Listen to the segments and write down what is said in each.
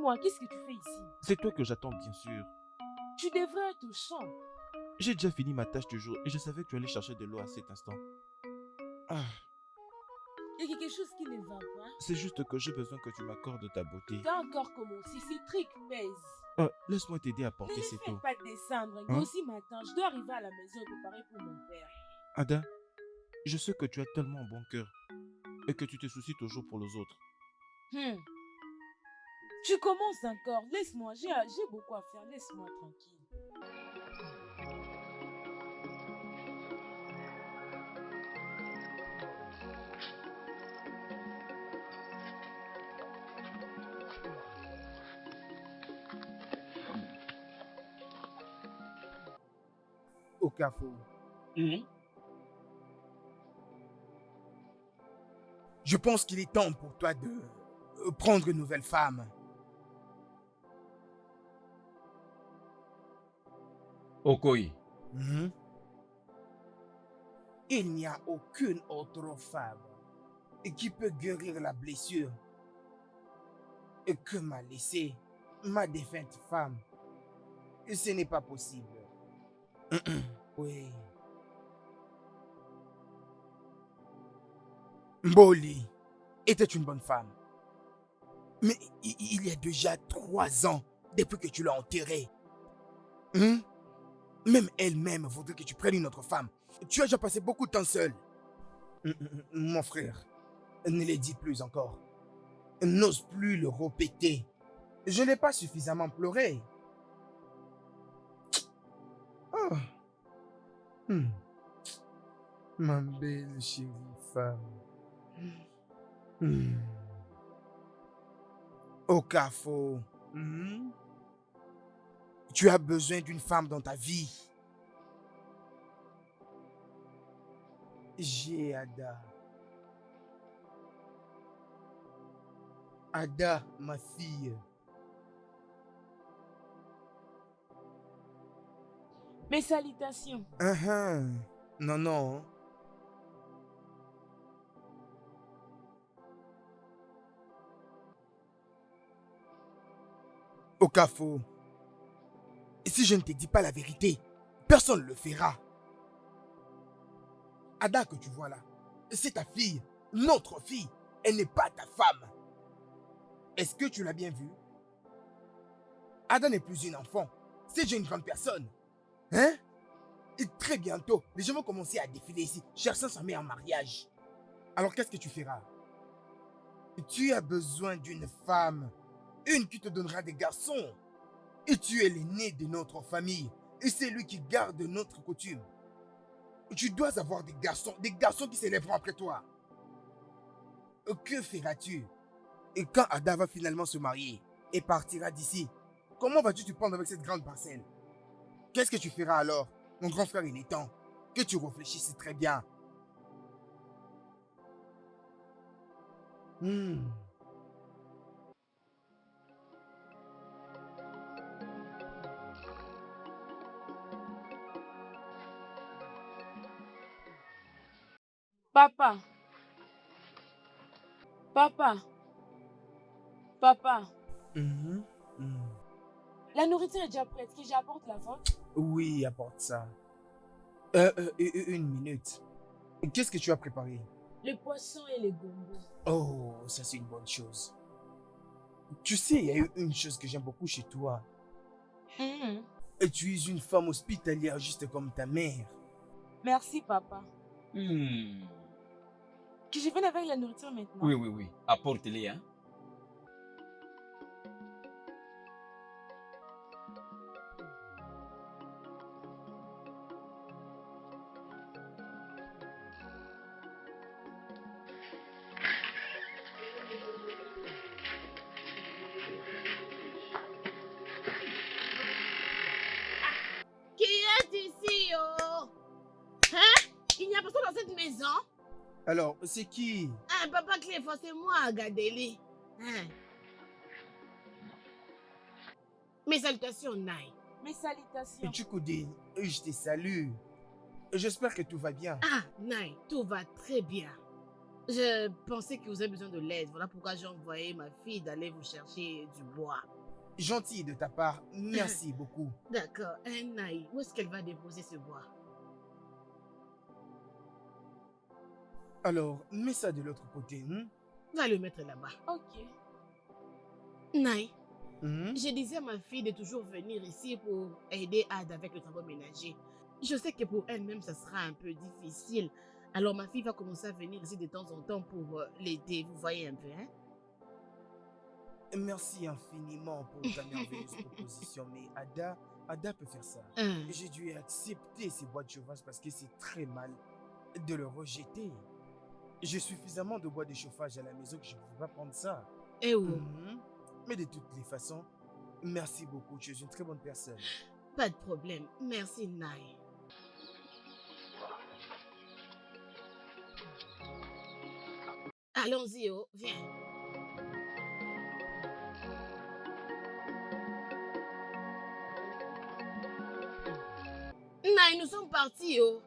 Dis-moi, qu'est-ce que tu fais ici? C'est toi que j'attends, bien sûr. Tu devrais être au champ. J'ai déjà fini ma tâche du jour et je savais que tu allais chercher de l'eau à cet instant. Ah, Il y a quelque chose qui ne va pas. c'est juste que j'ai besoin que tu m'accordes ta beauté. T'as encore commencé, ces trucs pèsent. Laisse-moi t'aider à Ne porter les ces fais eaux. pas descendre. Hein? Aussi matin, je dois arriver à la maison et préparer pour mon père. Ada, je sais que tu as tellement un bon cœur et que tu te soucies toujours pour les autres. Tu commences encore. Laisse-moi, j'ai beaucoup à faire. Laisse-moi tranquille. Okafor, Mhm. je pense qu'il est temps pour toi de prendre une nouvelle femme. Okoye, Mhm. Il n'y a aucune autre femme qui peut guérir la blessure que m'a laissée ma défunte femme. Ce n'est pas possible. Oui. Mboli était une bonne femme. Mais il y a déjà 3 ans depuis que tu l'as enterrée. Même elle-même voudrait que tu prennes une autre femme. Tu as déjà passé beaucoup de temps seul. Mon frère, ne le dis plus encore. N'ose plus le répéter. Je n'ai pas suffisamment pleuré. Oh. Ma belle chérie femme. Okafor, tu as besoin d'une femme dans ta vie. J'ai Ada. Ada, ma fille. Mes salutations. Non, non. Okafor, si je ne te dis pas la vérité, personne ne le fera. Ada que tu vois là, c'est ta fille, notre fille. Elle n'est pas ta femme. Est-ce que tu l'as bien vu? Ada n'est plus une enfant, c'est déjà une grande personne. Hein? Et très bientôt, les gens vont commencer à défiler ici, cherchant sa mère en mariage. Alors qu'est-ce que tu feras? Tu as besoin d'une femme, une qui te donnera des garçons. Et tu es l'aîné de notre famille. Et c'est lui qui garde notre coutume. Tu dois avoir des garçons qui s'élèveront après toi. Que feras-tu? Et quand Ada va finalement se marier et partira d'ici, comment vas-tu te prendre avec cette grande parcelle? Qu'est-ce que tu feras alors? Mon grand frère, il est temps que tu réfléchisses très bien. Papa. Papa. Papa. La nourriture est déjà prête. Est-ce que j'apporte la vôtre? Oui, apporte ça. Une minute. Qu'est-ce que tu as préparé? Le poisson et les gombo. Oh, ça c'est une bonne chose. Tu sais, il y a eu une chose que j'aime beaucoup chez toi. Et tu es une femme hospitalière juste comme ta mère. Merci, papa. Que je vienne avec la nourriture maintenant. Oui. Apporte-les, hein. Qui est ici, oh? Hein? Il n'y a personne dans cette maison? Alors, c'est qui? Ah, papa Cléphas, c'est moi, Gadeli. Hein? Mes salutations, Naï. Mes salutations. Tchukoudine, je te salue. J'espère que tout va bien. Ah, Naï, tout va très bien. Je pensais que vous avez besoin de l'aide. Voilà pourquoi j'ai envoyé ma fille d'aller vous chercher du bois. Gentil de ta part. Merci beaucoup. D'accord. Naï, où est-ce qu'elle va déposer ce bois? Alors, mets ça de l'autre côté. Hein? Va le mettre là-bas. Ok. Naï, Hein? je disais à ma fille de toujours venir ici pour aider Ad avec le travail ménager. Je sais que pour elle-même, ça sera un peu difficile. Alors ma fille va commencer à venir ici de temps en temps pour l'aider. Vous voyez un peu, hein? Merci infiniment pour ta merveilleuse proposition, mais Ada peut faire ça. J'ai dû accepter ces bois de chauffage parce que c'est très mal de le rejeter. J'ai suffisamment de bois de chauffage à la maison que je ne peux pas prendre ça. Eh oui, Mhm. Mais de toutes les façons, merci beaucoup, tu es une très bonne personne. pas de problème. Merci, Naï. Allons-y, oh, viens. Naï, nous sommes partis, oh.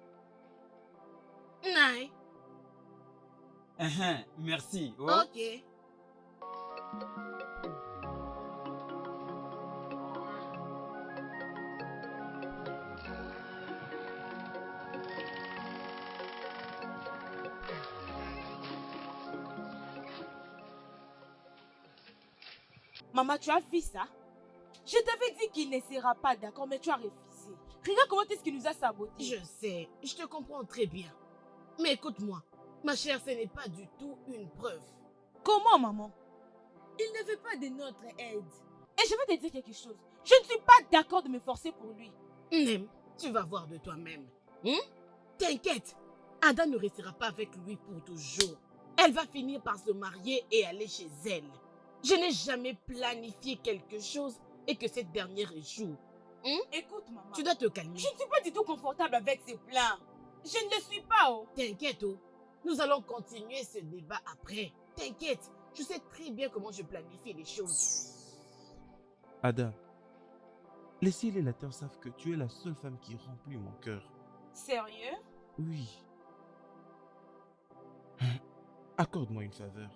Naï, Merci. Oh. ok. Maman, tu as vu ça? Je t'avais dit qu'il ne sera pas d'accord, mais tu as refusé. Regarde comment est-ce qu'il nous a saboté. Je sais, je te comprends très bien. Mais écoute-moi, ma chère, ce n'est pas du tout une preuve. Comment, maman? Il ne veut pas de notre aide. Et je vais te dire quelque chose. Je ne suis pas d'accord de me forcer pour lui. Nem, tu vas voir de toi-même. T'inquiète, Ada ne restera pas avec lui pour toujours. Elle va finir par se marier et aller chez elle. Je n'ai jamais planifié quelque chose et que cette dernière échoue. Écoute, maman. Tu dois te calmer. Je ne suis pas du tout confortable avec ces plans. Je ne le suis pas, oh. T'inquiète, oh. Nous allons continuer ce débat après. T'inquiète, je sais très bien comment je planifie les choses. Ada, les célibataires savent que tu es la seule femme qui remplit mon cœur. Sérieux? Oui. Accorde-moi une faveur.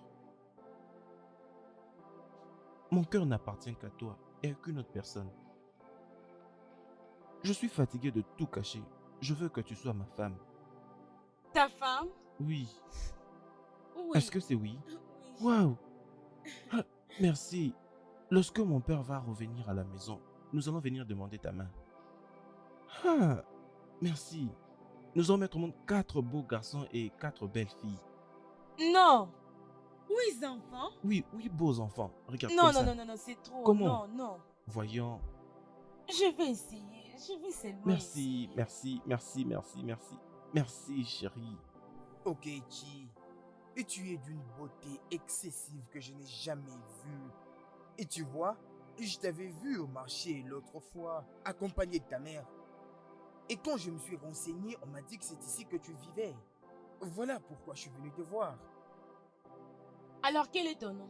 Mon cœur n'appartient qu'à toi et à aucune autre personne. Je suis fatigué de tout cacher. Je veux que tu sois ma femme. Ta femme? Oui. Oui. Est-ce que c'est oui? Oui. Waouh! Ah, merci. Lorsque mon père va revenir à la maison, nous allons venir demander ta main. Ah, merci. Nous allons mettre au monde 4 beaux garçons et 4 belles filles. Non. Oui, enfants. Oui, beaux enfants. Regarde Non, comme non, ça. non, non, non, c'est trop. Comment? Non, non. Voyons. Je vais essayer. Je vais seulement Merci, essayer. merci, merci, merci, merci. Merci, chérie. Ok, Chi. Et tu es d'une beauté excessive que je n'ai jamais vue. Et tu vois, je t'avais vu au marché l'autre fois, accompagné de ta mère. Et quand je me suis renseigné, on m'a dit que c'est ici que tu vivais. Voilà pourquoi je suis venu te voir. Alors, quel est ton nom?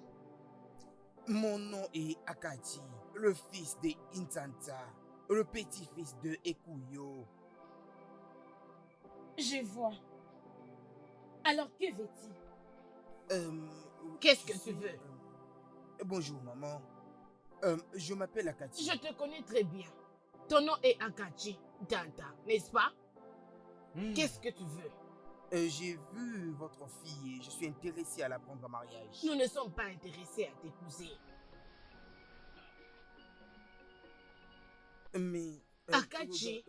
Mon nom est Akachi, le fils de Intanta, le petit-fils de Ekuyo. Je vois. Alors, que veux-tu? Qu'est-ce que tu veux? Bonjour, maman. Je m'appelle Akachi. Je te connais très bien. Ton nom est Akachi Danta, n'est-ce pas? Qu'est-ce que tu veux? J'ai vu votre fille et je suis intéressé à la prendre en mariage. Nous ne sommes pas intéressés à t'épouser. Mais... Akachi,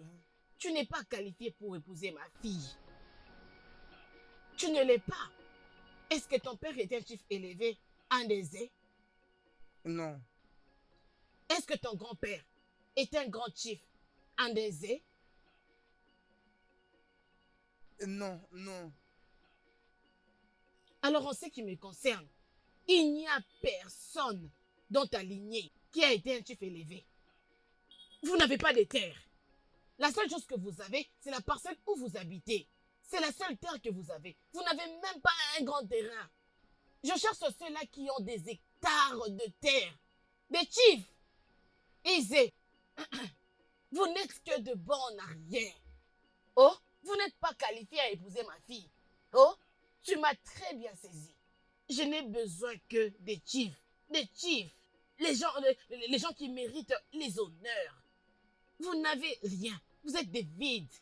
tu n'es pas qualifié pour épouser ma fille. Tu ne l'es pas. Est-ce que ton père est un chief élevé, Andezé? Non. Est-ce que ton grand-père est un grand chief, Andezé? Non, non. Alors en ce qui me concerne, il n'y a personne dans ta lignée qui a été un chief élevé. Vous n'avez pas de terre. La seule chose que vous avez, c'est la parcelle où vous habitez. C'est la seule terre que vous avez. Vous n'avez même pas un grand terrain. Je cherche ceux-là qui ont des hectares de terre. Des chiefs. Isé, vous n'êtes que de bons en arrière. Oh, vous n'êtes pas qualifié à épouser ma fille. Oh, tu m'as très bien saisi. Je n'ai besoin que des chiefs. Des chiefs. les gens qui méritent les honneurs. Vous n'avez rien. Vous êtes des vides.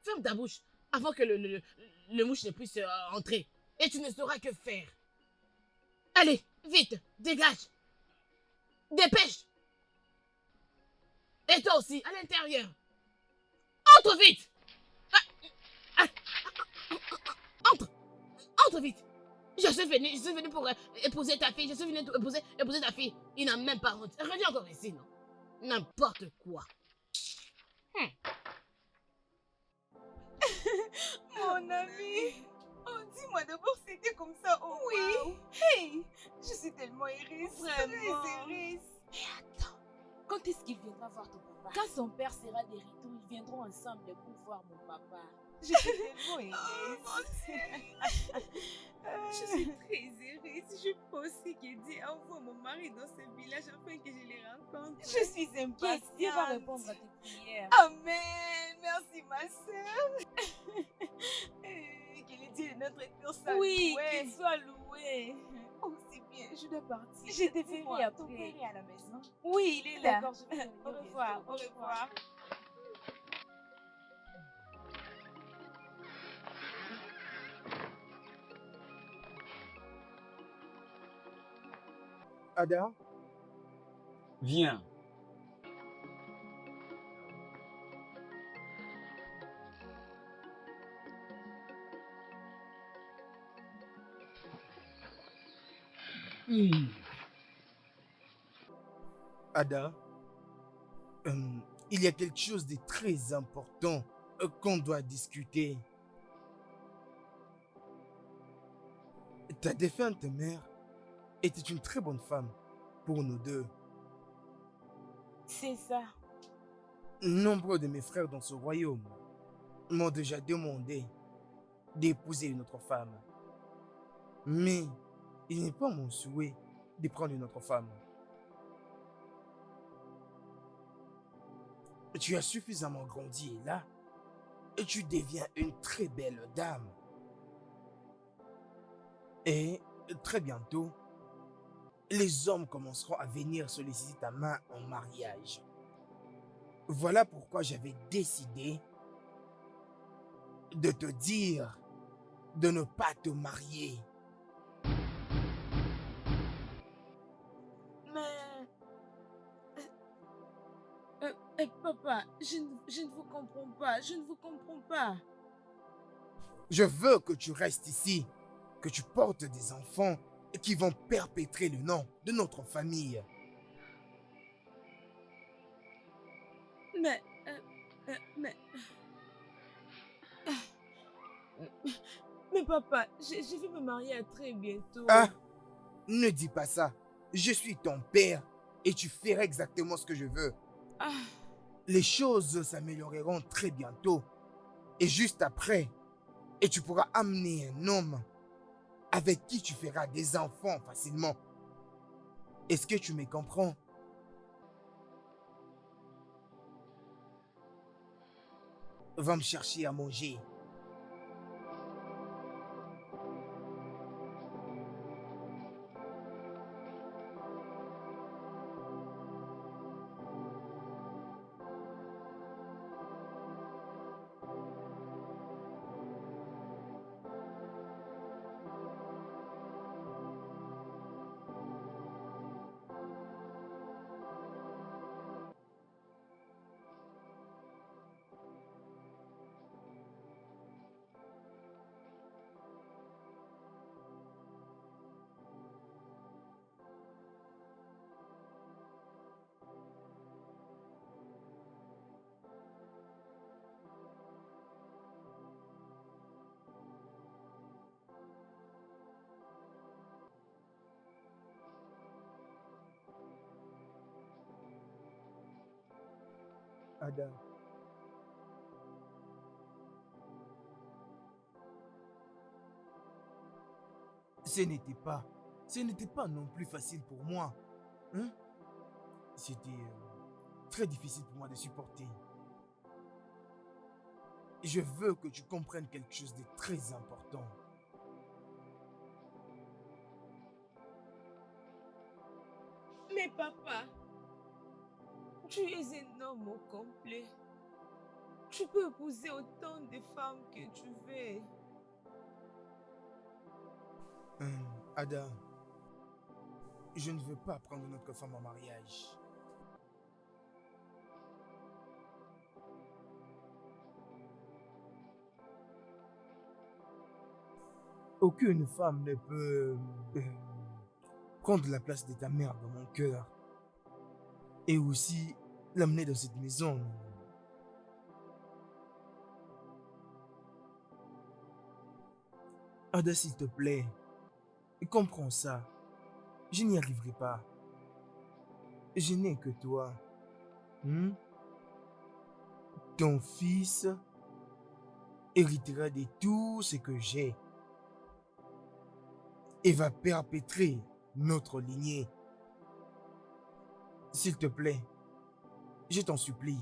Ferme ta bouche avant que le mouche ne puisse entrer. Et tu ne sauras que faire. Allez, vite, dégage. Dépêche. Et toi aussi, à l'intérieur. Entre vite. Ah, Entre. Entre vite. Je suis venu pour épouser ta fille. Je suis venu pour épouser ta fille. Il n'a même pas honte. Reviens encore ici, non? N'importe quoi. Mon ami. Oh, dis-moi d'abord, c'était comme ça. Oh, oui. Wow. Hey, je suis tellement heureuse. Vraiment. Très heureuse. Mais attends, quand est-ce qu'il viendra voir ton papa? Quand son père sera de retour, ils viendront ensemble pour voir mon papa. Je suis tellement heureuse. Je suis très heureuse. Je pense que Dieu envoie mon mari dans ce village afin que je les rencontre. Je suis impatiente. Dieu va répondre à tes prières. Amen. Merci, ma soeur. Que le Dieu de notre cœur soit loué. Oui, qu'il soit loué. Oh, c'est bien, je dois partir. Je te verrai après. Ton père est à la maison? Oui, il est là. D'accord, je vais venir. Au revoir, au revoir. Ada, Viens. Ada, il y a quelque chose de très important qu'on doit discuter. Ta défunte mère était une très bonne femme pour nous deux. C'est ça. Nombreux de mes frères dans ce royaume m'ont déjà demandé d'épouser une autre femme. Mais il n'est pas mon souhait de prendre une autre femme. Tu as suffisamment grandi là et tu deviens une très belle dame. Et très bientôt, les hommes commenceront à venir solliciter ta main en mariage. Voilà pourquoi j'avais décidé de te dire de ne pas te marier. Mais... papa, je ne vous comprends pas. Je ne vous comprends pas. Je veux que tu restes ici, que tu portes des enfants qui vont perpétrer le nom de notre famille. Mais... Mais papa, je vais me marier à très bientôt. Ah, ne dis pas ça. Je suis ton père et tu feras exactement ce que je veux. Ah, Les choses s'amélioreront très bientôt. Et juste après, et tu pourras amener un homme avec qui tu feras des enfants facilement. Est-ce que tu me comprends? Va me chercher à manger. Ada. Ce n'était pas non plus facile pour moi. Hein? C'était très difficile pour moi de supporter. Je veux que tu comprennes quelque chose de très important. Papa, tu es un homme au complet. Tu peux épouser autant de femmes que tu veux. Ada, je ne veux pas prendre notre femme en mariage. Aucune femme ne peut prendre la place de ta mère dans mon cœur. Et aussi l'amener dans cette maison. Ada, s'il te plaît, comprends ça. Je n'y arriverai pas. Je n'ai que toi. Ton fils héritera de tout ce que j'ai et va perpétrer notre lignée. S'il te plaît, je t'en supplie.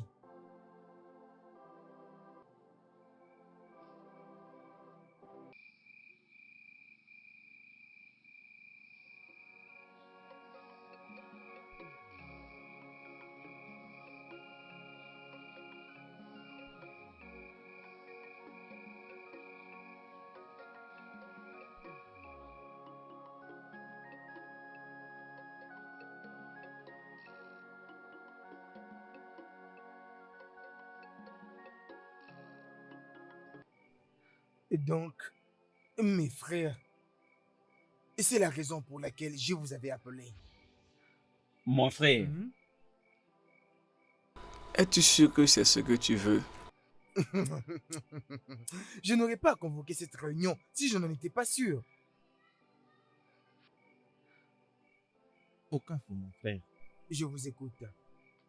Et donc, mes frères, c'est la raison pour laquelle je vous avais appelé. Mon frère, Es-tu sûr que c'est ce que tu veux? Je n'aurais pas convoqué cette réunion si je n'en étais pas sûr. Okafor, mon frère, Je vous écoute.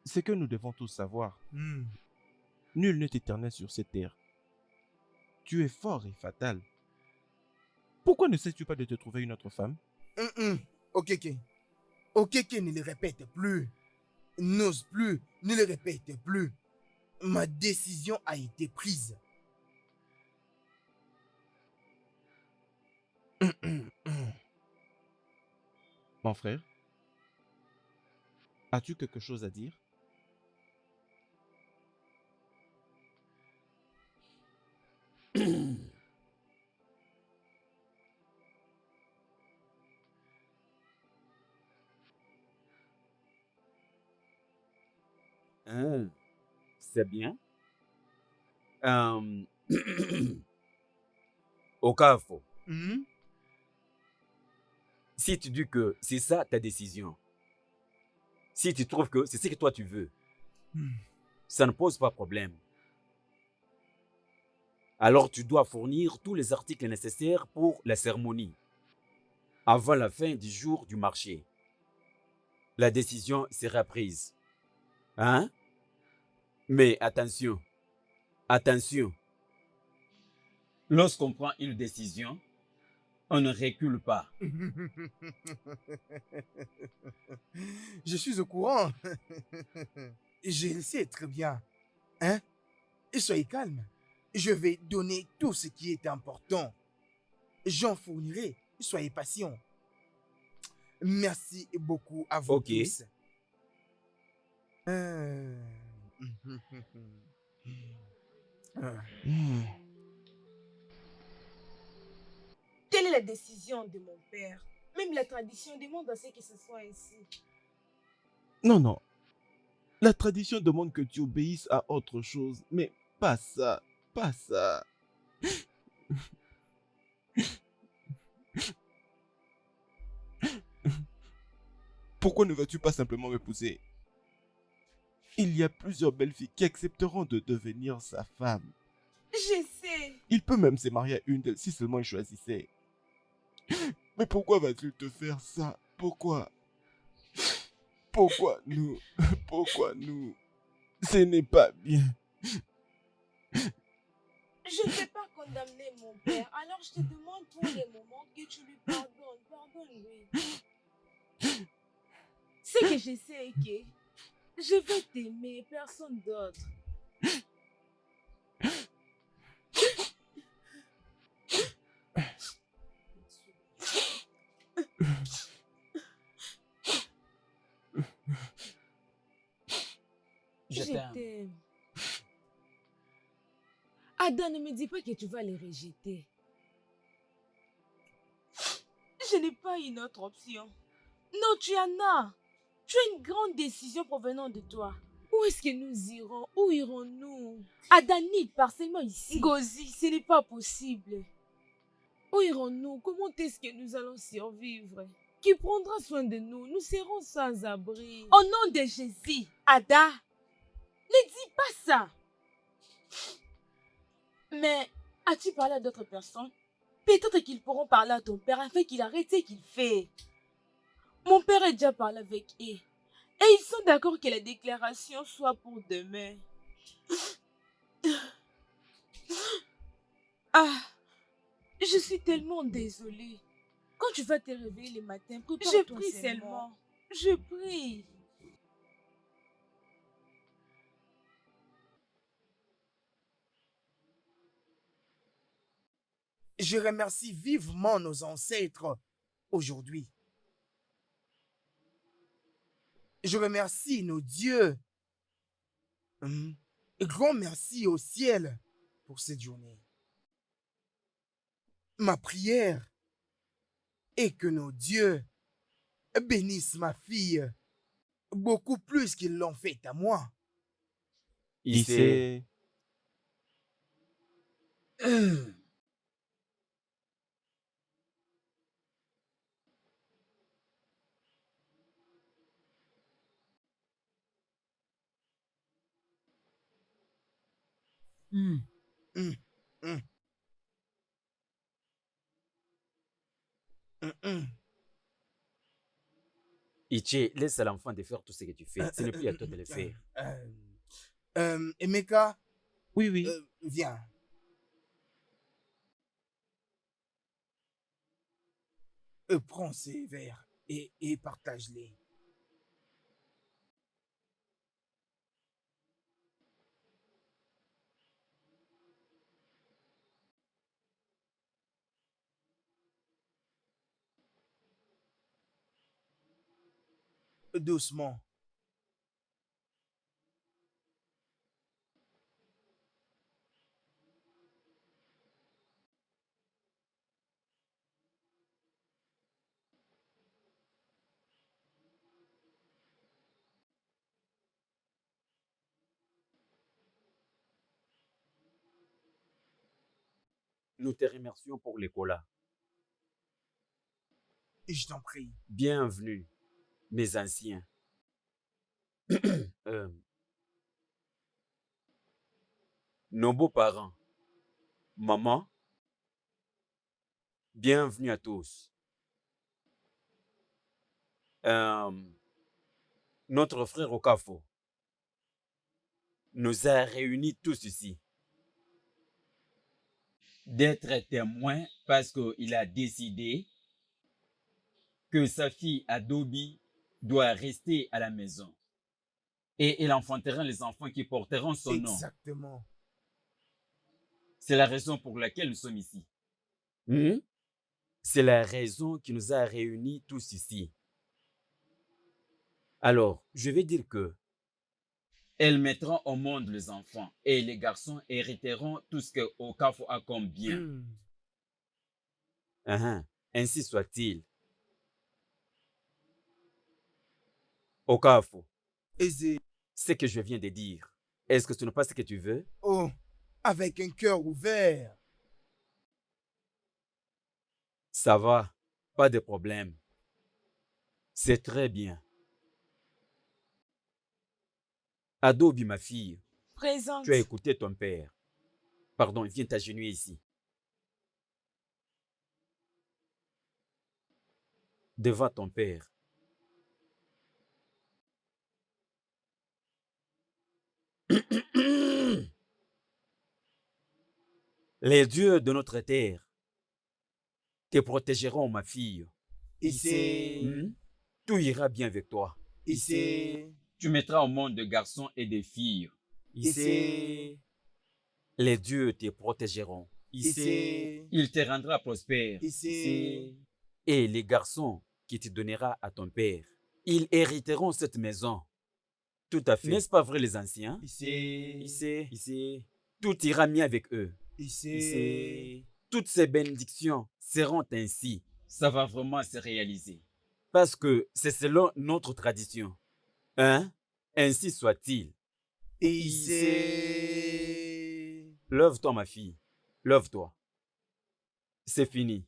c'est que nous devons tous savoir. Nul n'est éternel sur cette terre. Tu es fort et fatal. Pourquoi ne sais-tu pas de te trouver une autre femme? Okeke. Okeke ne le répète plus. N'ose plus, ne le répète plus. Ma décision a été prise. Mon frère, as-tu quelque chose à dire? C'est bien. Okafor, si tu dis que c'est ça ta décision, si tu trouves que c'est ce que toi tu veux, ça ne pose pas problème. Alors tu dois fournir tous les articles nécessaires pour la cérémonie avant la fin du jour du marché. La décision sera prise. Hein? Mais attention, attention. Lorsqu'on prend une décision, on ne recule pas. Je suis au courant. Je le sais très bien. Hein? Et soyez calme. Je vais donner tout ce qui est important. J'en fournirai. Soyez patient. Merci beaucoup à vous tous. Telle est la décision de mon père. Même la tradition demande à ce que ce soit ainsi. Non, non. La tradition demande que tu obéisses à autre chose, mais pas ça, pas ça. Pourquoi ne vas-tu pas simplement m'épouser? Il y a plusieurs belles filles qui accepteront de devenir sa femme. Je sais. Il peut même se marier à une d'elles si seulement il choisissait. Mais pourquoi vas-tu te faire ça? Pourquoi? Pourquoi nous? Pourquoi nous? Ce n'est pas bien. Je ne vais pas condamner mon père, alors je te demande pour les moments que tu lui pardonnes. Pardonne-lui. Ce que je sais est que je vais t'aimer, personne d'autre. Je t'aime. t'aime. Ada, ne me dis pas que tu vas les rejeter. Je n'ai pas une autre option. Non, tu en as. Tu as une grande décision provenant de toi. Où est-ce que nous irons? Où irons-nous? Ada, Nid part seulement ici. Gozi, ce n'est pas possible. Où irons-nous? Comment est-ce que nous allons survivre? Qui prendra soin de nous? Nous serons sans abri. Au nom de Jésus, Ada, ne dis pas ça. Mais as-tu parlé à d'autres personnes? Peut-être qu'ils pourront parler à ton père afin qu'il arrête ce qu'il fait. Mon père a déjà parlé avec eux. Et ils sont d'accord que la déclaration soit pour demain. Ah, je suis tellement désolée. Quand tu vas te réveiller le matin, prépare-toi. Je prie seulement. Je prie. Je remercie vivement nos ancêtres aujourd'hui. Je remercie nos dieux. Grand merci au ciel pour cette journée. Ma prière est que nos dieux bénissent ma fille beaucoup plus qu'ils l'ont fait à moi. Issei. Hum, hum, hum, hum. Iché, laisse à l'enfant de faire tout ce que tu fais. Ce n'est plus à toi de le faire. Emeka, Oui, oui. viens. Prends ces verres et partage-les. Doucement. Nous te remercions pour les colas. Je t'en prie. Bienvenue, mes anciens. Nos beaux-parents, maman, bienvenue à tous. Notre frère Okafo nous a réunis tous ici d'être témoins parce qu'il a décidé que sa fille Adobe doit rester à la maison. Et il enfantera les enfants qui porteront son nom. Exactement. C'est la raison pour laquelle nous sommes ici. C'est la raison qui nous a réunis tous ici. Alors, je vais dire que elles mettront au monde les enfants et les garçons hériteront tout ce que Okafo a comme bien. Ainsi soit-il. Okafo, ce que je viens de dire, est-ce que ce n'est pas ce que tu veux? Oh, avec un cœur ouvert. Ça va, pas de problème. C'est très bien. Adobe, ma fille, Présente. tu as écouté ton père. Pardon, viens t'agenouiller ici. Devant ton père. Les dieux de notre terre te protégeront, ma fille. Tout ira bien avec toi. Tu mettras au monde des garçons et des filles. Les dieux te protégeront. Il te rendra prospère. Et les garçons qui te donnera à ton père, ils hériteront cette maison. Tout à fait. N'est-ce pas vrai, les anciens? Ici. Ici. Tout ira mieux avec eux. Ici. Toutes ces bénédictions seront ainsi. Ça va vraiment se réaliser. Parce que c'est selon notre tradition. Hein? Ainsi soit-il. Ici. Lève-toi, ma fille. Lève-toi. C'est fini.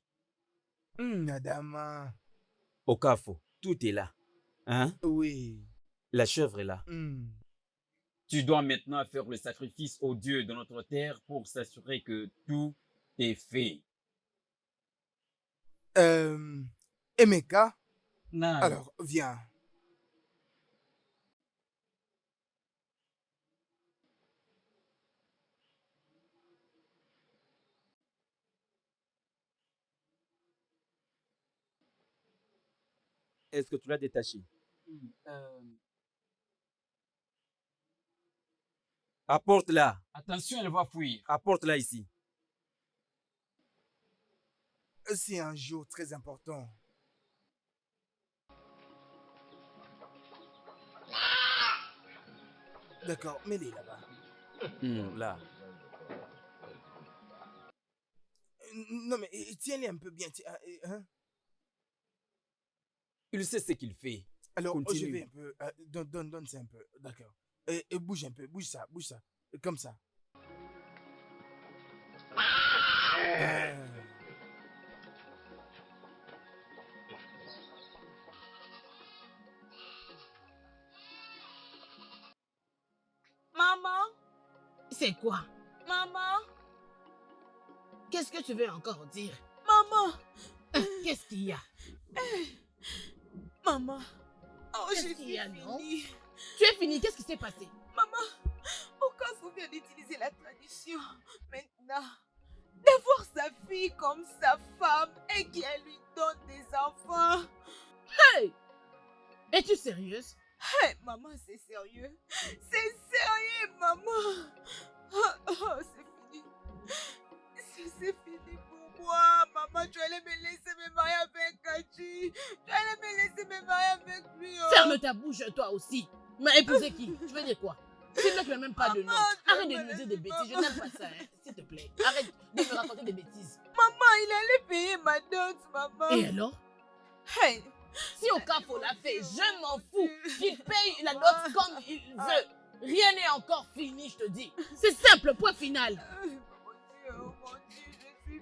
Adama. Okafo, tout est là. Hein? Oui. La chèvre est là. Hmm. Tu dois maintenant faire le sacrifice au Dieu de notre terre pour s'assurer que tout est fait. Emeka, Non. alors viens. Est-ce que tu l'as détaché? Apporte-la. Attention, elle va fuir. Apporte-la ici. C'est un jour très important. D'accord, mets-les là-bas. Là. Non, mais tiens-les un peu bien. Hein? Il sait ce qu'il fait. Alors, je Continue. vais un peu. Donne ça un peu. D'accord. Et bouge un peu. Bouge ça. Comme ça. Maman, C'est quoi? maman, Qu'est-ce que tu veux encore dire? maman, Qu'est-ce qu'il y a? maman. Oh, Qu'est-ce j'ai qu'il y a, non? fini. Tu es fini, qu'est-ce qui s'est passé? Maman, Okafu vient d'utiliser la tradition maintenant d'avoir sa fille comme sa femme et qu'elle lui donne des enfants. Hey! Es-tu sérieuse? Hey, maman, c'est sérieux. C'est sérieux, maman. C'est fini. C'est fini pour moi. Maman, tu allais me laisser me marier avec Kachi. Tu allais me laisser me marier avec lui. Oh. Ferme ta bouche, toi aussi. Mais épouser qui? Tu veux dire quoi? C'est là que tu n'as même pas de nom. Arrête de nous dire des bêtises. Je n'aime pas ça, hein. S'il te plaît. Arrête de me raconter des bêtises. Maman, il allait payer ma dot, maman. Et alors? Hey. Si Okafo l'a fait, je m'en fous. Qu'il paye la note comme il veut. Rien n'est encore fini, je te dis. C'est simple, point final. Mon Dieu, je suis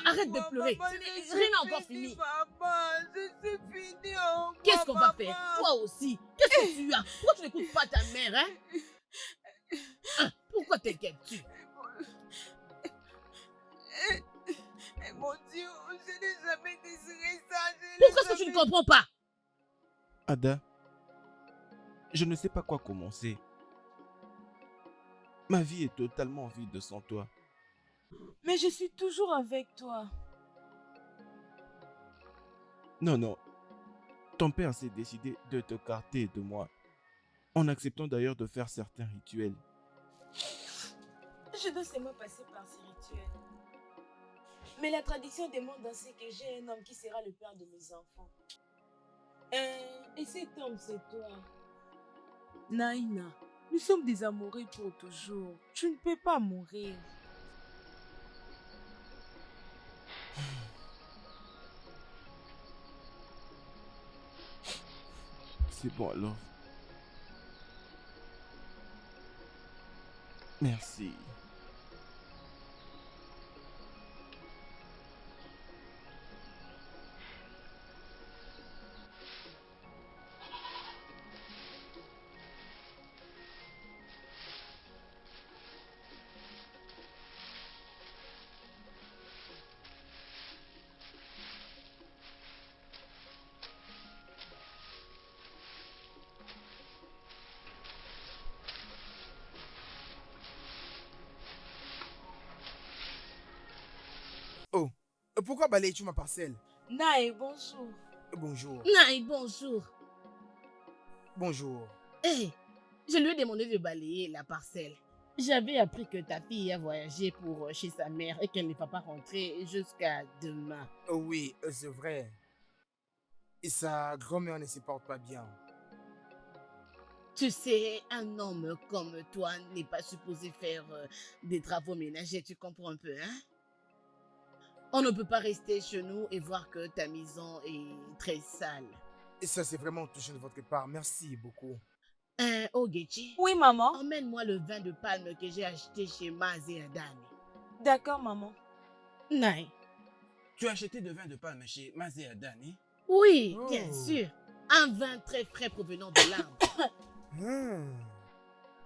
Arrête de pleurer. Maman, Rien n'est encore fini. Maman, je suis fini. Oh, Qu'est-ce qu'on va maman. faire? Toi aussi. Qu'est-ce que tu as? Pourquoi tu n'écoutes pas ta mère, hein? Pourquoi t'inquiètes-tu? Mon Dieu, je n'ai jamais désiré ça. Pourquoi est-ce que tu ne comprends pas? Ada, je ne sais pas quoi commencer. Ma vie est totalement vide sans toi. Mais je suis toujours avec toi. Non. Ton père s'est décidé de te carter de moi, en acceptant d'ailleurs de faire certains rituels. Je dois seulement passer par ces rituels. Mais la tradition demande ainsi que j'ai un homme qui sera le père de mes enfants. Et cet homme, c'est toi. Naïna, nous sommes des amoureux pour toujours. Tu ne peux pas mourir. C'est bon alors. Merci. Oh, pourquoi balayes-tu ma parcelle? Naï, bonjour. Bonjour. Naï, bonjour. Bonjour. Hé, je lui ai demandé de balayer la parcelle. J'avais appris que ta fille a voyagé pour chez sa mère et qu'elle ne va pas rentrer jusqu'à demain. Oui, c'est vrai. Et sa grand-mère ne se porte pas bien. Tu sais, un homme comme toi n'est pas supposé faire des travaux ménagers, tu comprends un peu, hein? On ne peut pas rester chez nous et voir que ta maison est très sale. Et ça, c'est vraiment touchant de votre part. Merci beaucoup. Ogechi, Oui, maman. emmène-moi le vin de palme que j'ai acheté chez Maz et Adani. D'accord, maman. Nai. Tu as acheté de vin de palme chez Mazé Adani? Oui, Oh. bien sûr. Un vin très frais provenant de l'arbre.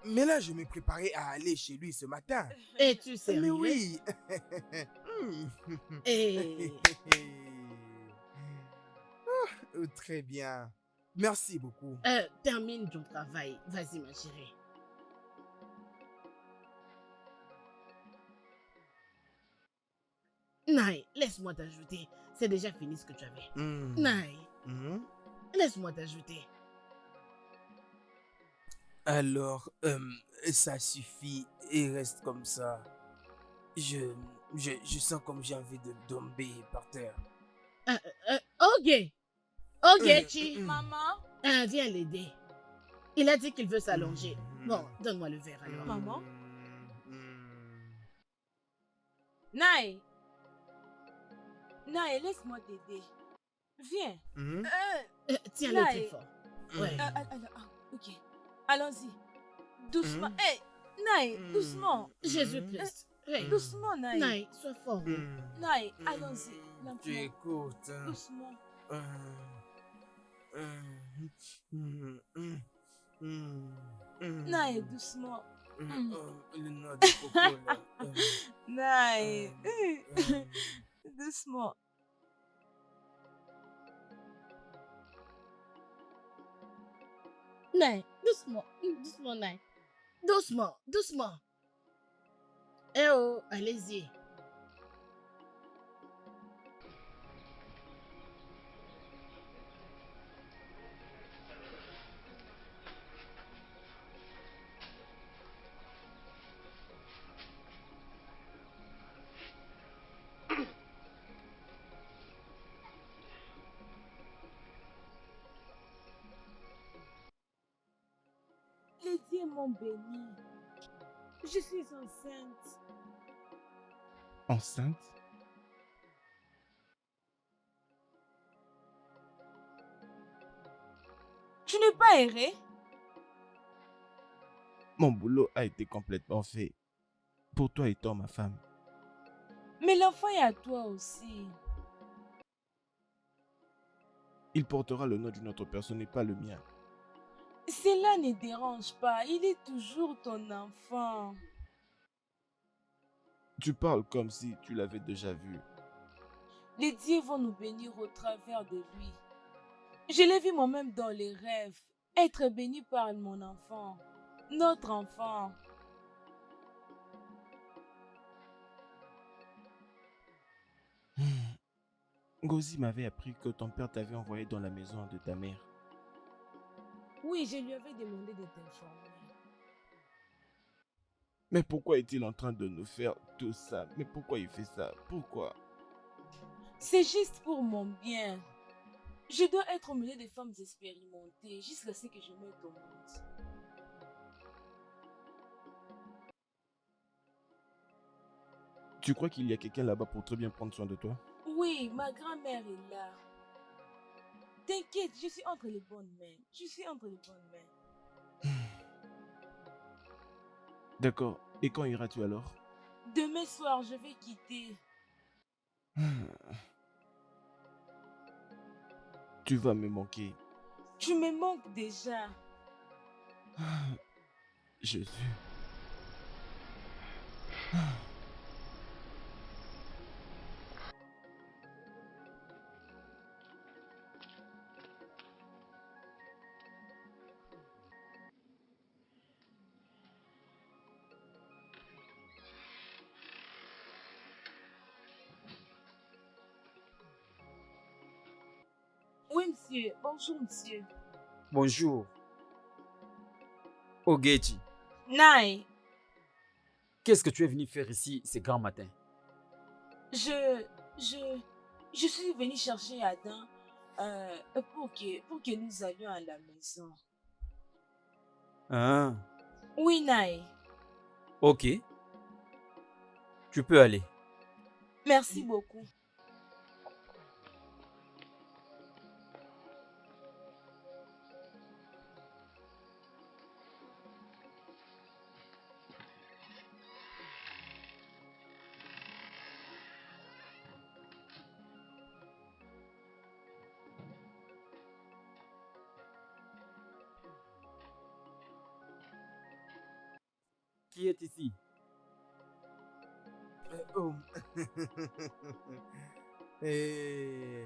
Mais là, je me préparais à aller chez lui ce matin. Es-tu sérieux? Mais oui. Et... Très bien. Merci beaucoup. termine ton travail. Vas-y, ma chérie. Nai, laisse-moi t'ajouter. C'est déjà fini ce que tu avais. Nai, laisse-moi t'ajouter. Alors, ça suffit et reste comme ça. Je sens comme j'ai envie de tomber par terre. Ogechi, Maman. viens l'aider. Il a dit qu'il veut s'allonger. Bon, donne-moi le verre alors. Maman. Naï. Naï, laisse-moi t'aider. Viens. Tiens-le Naï. très fort. Ouais. Ok. Allons-y. Doucement. Hé, Naï, doucement. Jésus-Christ. Hey. Doucement, Naï. Naï, sois fort. Naï, allons-y. Tu Lentement. écoutes. Doucement. Naï, doucement. Le nom de Coco, là. Naï. Doucement. Naï, doucement. Doucement, Naï. Doucement, doucement. Eh oh, allez-y. Les dieux m'ont béni. Je suis enceinte. Enceinte? Tu n'es pas erré? Mon boulot a été complètement fait. Pour toi étant ma femme. Mais l'enfant est à toi aussi. Il portera le nom d'une autre personne et pas le mien. Cela ne dérange pas. Il est toujours ton enfant. Tu parles comme si tu l'avais déjà vu. Les dieux vont nous bénir au travers de lui. Je l'ai vu moi-même dans les rêves. Être béni par mon enfant. Notre enfant. Ngozi m'avait appris que ton père t'avait envoyé dans la maison de ta mère. Oui, je lui avais demandé de t'informer. Mais pourquoi est-il en train de nous faire tout ça? Mais pourquoi il fait ça? Pourquoi? C'est juste pour mon bien. Je dois être au milieu des femmes expérimentées jusqu'à ce que je mette au monde. Tu crois qu'il y a quelqu'un là-bas pour très bien prendre soin de toi? Oui, ma grand-mère est là. T'inquiète, je suis entre les bonnes mains. Je suis entre les bonnes mains. D'accord. Et quand iras-tu alors? Demain soir, je vais quitter. Tu vas me manquer. Tu me manques déjà. Jésus. Oui, monsieur. Bonjour, monsieur. Bonjour. Ogechi, Naï, qu'est-ce que tu es venu faire ici ce grand matin? je suis venue chercher Adam pour que nous allions à la maison. Ah, Oui, Naï. ok. Tu peux aller. Merci beaucoup. Qui est ici? Oh. Et...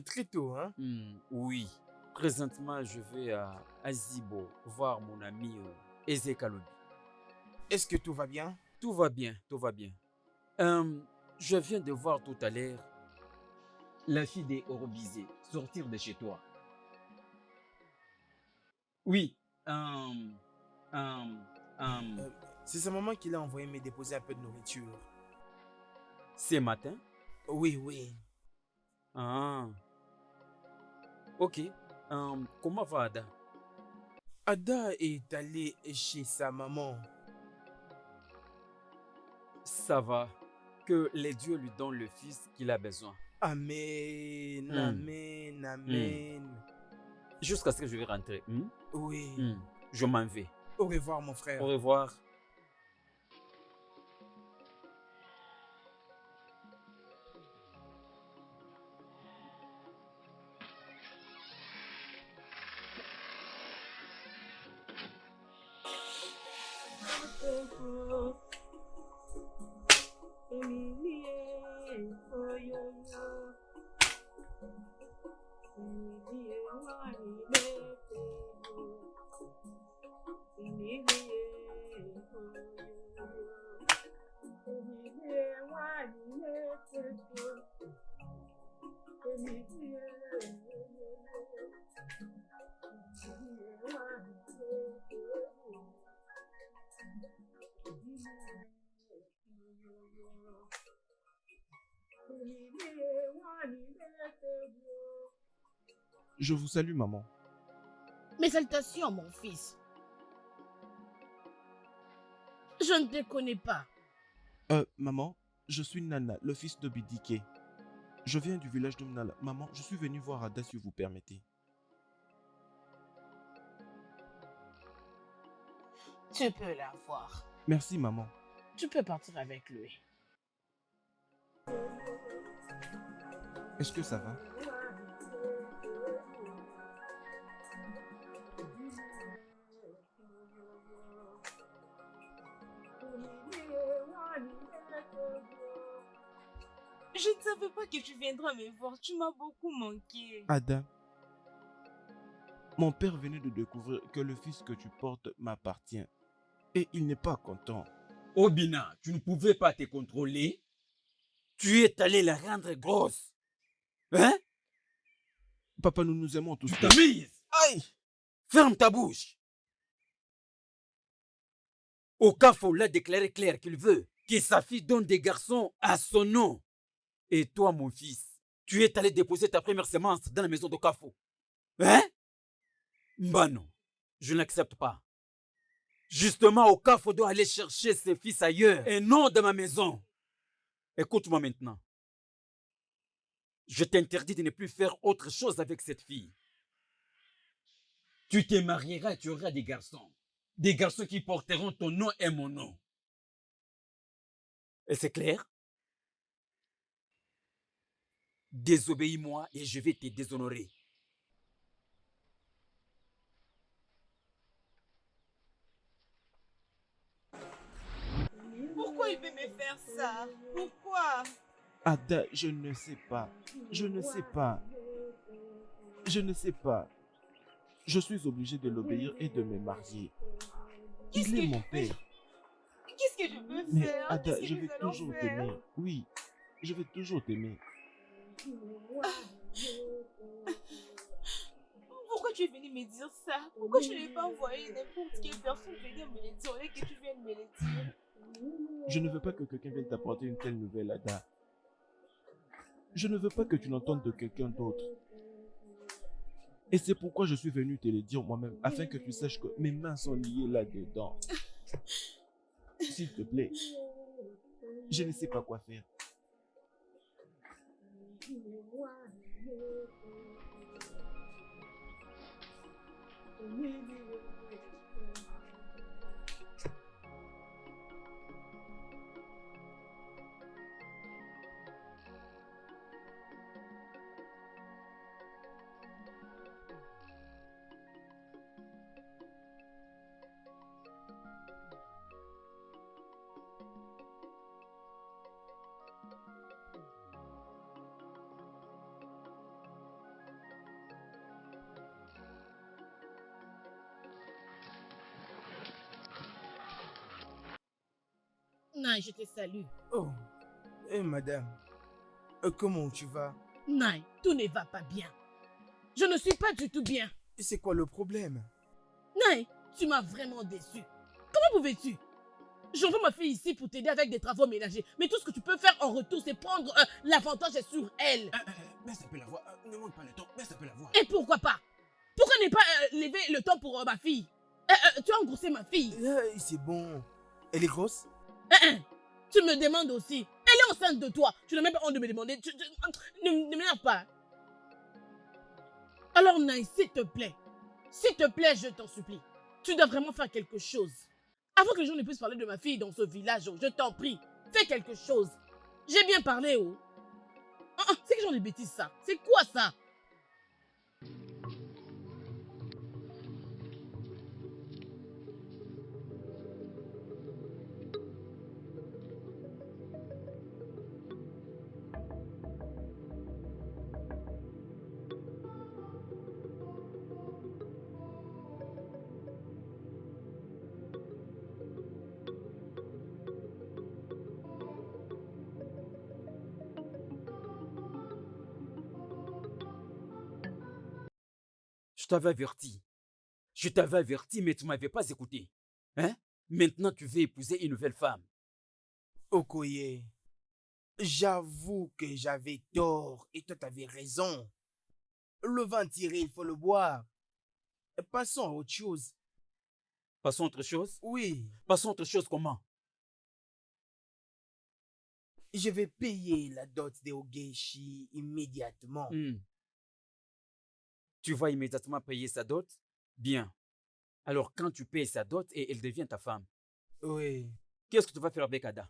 Très tôt, hein? Oui. Présentement, je vais à Azibo voir mon ami Eze Kalobi. Est-ce que tout va bien? Tout va bien, tout va bien. Je viens de voir tout à l'heure la fille des Orobisé sortir de chez toi. Oui. C'est sa maman qui l'a envoyé me déposer un peu de nourriture. Ce matin? Oui, oui. Ah. Ok. Comment va Ada? Ada est allée chez sa maman. Ça va. Que les dieux lui donnent le fils qu'il a besoin. Amen, amen, amen. Jusqu'à ce que je vais rentrer. Oui. Je m'en vais. Au revoir, mon frère. Au revoir. Je vous salue, maman. Mes salutations, mon fils. Je ne te connais pas. Maman, je suis Nana, le fils de Bidike. Je viens du village de Mnala. Maman, je suis venu voir Ada si vous permettez. Tu peux la voir. Merci, maman. Tu peux partir avec lui. Est-ce que ça va? Je ne savais pas que tu viendras me voir. Tu m'as beaucoup manqué. Ada, mon père venait de découvrir que le fils que tu portes m'appartient. Et il n'est pas content. Obina, tu ne pouvais pas te contrôler. Tu es allé la rendre grosse. Hein? Papa, nous nous aimons tous. Tu t'amuses. Aïe! Ferme ta bouche. Okafo l'a déclaré clair qu'il veut que sa fille donne des garçons à son nom. Et toi, mon fils, tu es allé déposer ta première semence dans la maison d'Okafo. Hein? Mbano, je n'accepte pas. Justement, Okafo doit aller chercher ses fils ailleurs et non dans ma maison. Écoute-moi maintenant. Je t'interdis de ne plus faire autre chose avec cette fille. Tu te marieras et tu auras des garçons. Des garçons qui porteront ton nom et mon nom. Et c'est clair? Désobéis-moi et je vais te déshonorer. Pourquoi il veut me faire ça? Pourquoi? Ada, je ne sais pas. Je ne sais pas. Je ne sais pas. Je suis obligé de l'obéir et de me marier. Il est mon père. Qu'est-ce que je peux Mais faire? Ada, Qu'est-ce que je nous vais allons toujours faire? t'aimer. Oui, je vais toujours t'aimer. Pourquoi tu es venu me dire ça? Pourquoi tu n'es pas envoyé n'importe quelle personne venir me le dire au lieu que tu viennes me le dire? Je ne veux pas que quelqu'un vienne t'apporter une telle nouvelle, Ada. Je ne veux pas que tu n'entendes de quelqu'un d'autre. Et c'est pourquoi je suis venu te le dire moi-même, afin que tu saches que mes mains sont liées là-dedans. S'il te plaît, je ne sais pas quoi faire. Naï, je te salue. Oh, madame, comment tu vas? Naï, tout ne va pas bien. Je ne suis pas du tout bien. C'est quoi le problème? Naï, tu m'as vraiment déçu. Comment pouvais-tu? J'envoie ma fille ici pour t'aider avec des travaux ménagers. Mais tout ce que tu peux faire en retour, c'est prendre l'avantage sur elle. Baisse un peu la voix. Ne monte pas le ton. Baisse un peu la voix. Et pourquoi pas? Pourquoi ne pas lever le temps pour ma fille? Tu as engrossé ma fille. C'est bon. Elle est grosse? Tu me demandes aussi. Elle est enceinte de toi. Tu n'as même pas honte de me demander. Ne m'énerve pas. Alors Naï, s'il te plaît, je t'en supplie, tu dois vraiment faire quelque chose. Avant que les gens ne puissent parler de ma fille dans ce village, je t'en prie, fais quelque chose. J'ai bien parlé, oh. C'est quel genre de bêtises ça? C'est quoi ça? Je t'avais averti. Je t'avais averti, mais tu ne m'avais pas écouté. Hein? Maintenant, tu veux épouser une nouvelle femme. Okoye, j'avoue que j'avais tort et toi t'avais raison. Le vin tiré, il faut le boire. Passons à autre chose. Passons à autre chose? Oui, Passons à autre chose comment? je vais payer la dot de Ogechi immédiatement. Tu vas immédiatement payer sa dot? Bien. Alors, quand tu payes sa dot et elle devient ta femme, Oui. qu'est-ce que tu vas faire avec Ada?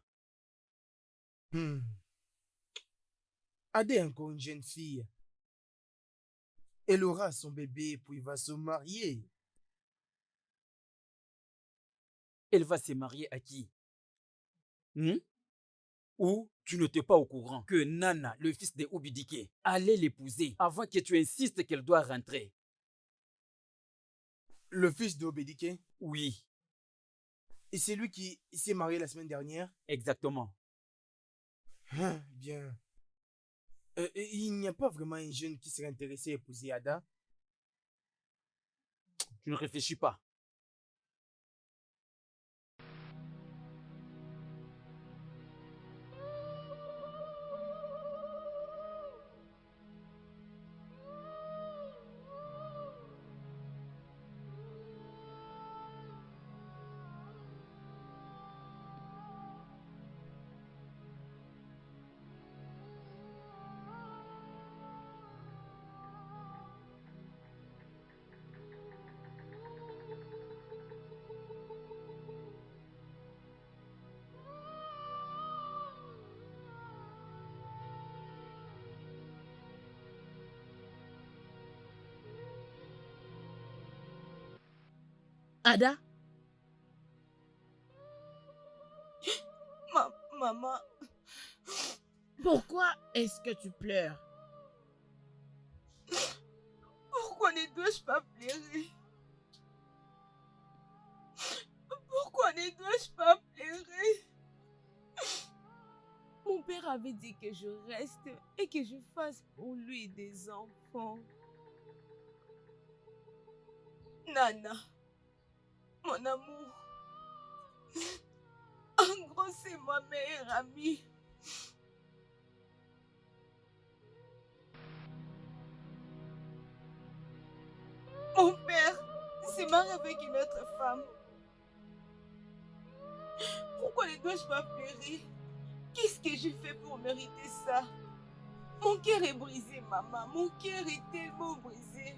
Ada est encore une jeune fille. Elle aura son bébé puis il va se marier. Elle va se marier à qui? Ou tu n'étais pas au courant que Nana, le fils de Obidike, allait l'épouser avant que tu insistes qu'elle doit rentrer? Le fils d'Obedike? Oui, Et c'est lui qui s'est marié la semaine dernière? exactement. Bien. Il n'y a pas vraiment une jeune qui serait intéressée à épouser Ada? Tu ne réfléchis pas. Ada? Maman. Pourquoi est-ce que tu pleures? Pourquoi ne dois-je pas pleurer? Pourquoi ne dois-je pas pleurer? Mon père avait dit que je reste et que je fasse pour lui des enfants. Nana, mon amour, en gros, c'est ma meilleure amie. Mon père s'est marié avec une autre femme. Pourquoi ne dois-je pas pleurer? Qu'est-ce que j'ai fait pour mériter ça? Mon cœur est brisé, maman. Mon cœur est tellement brisé.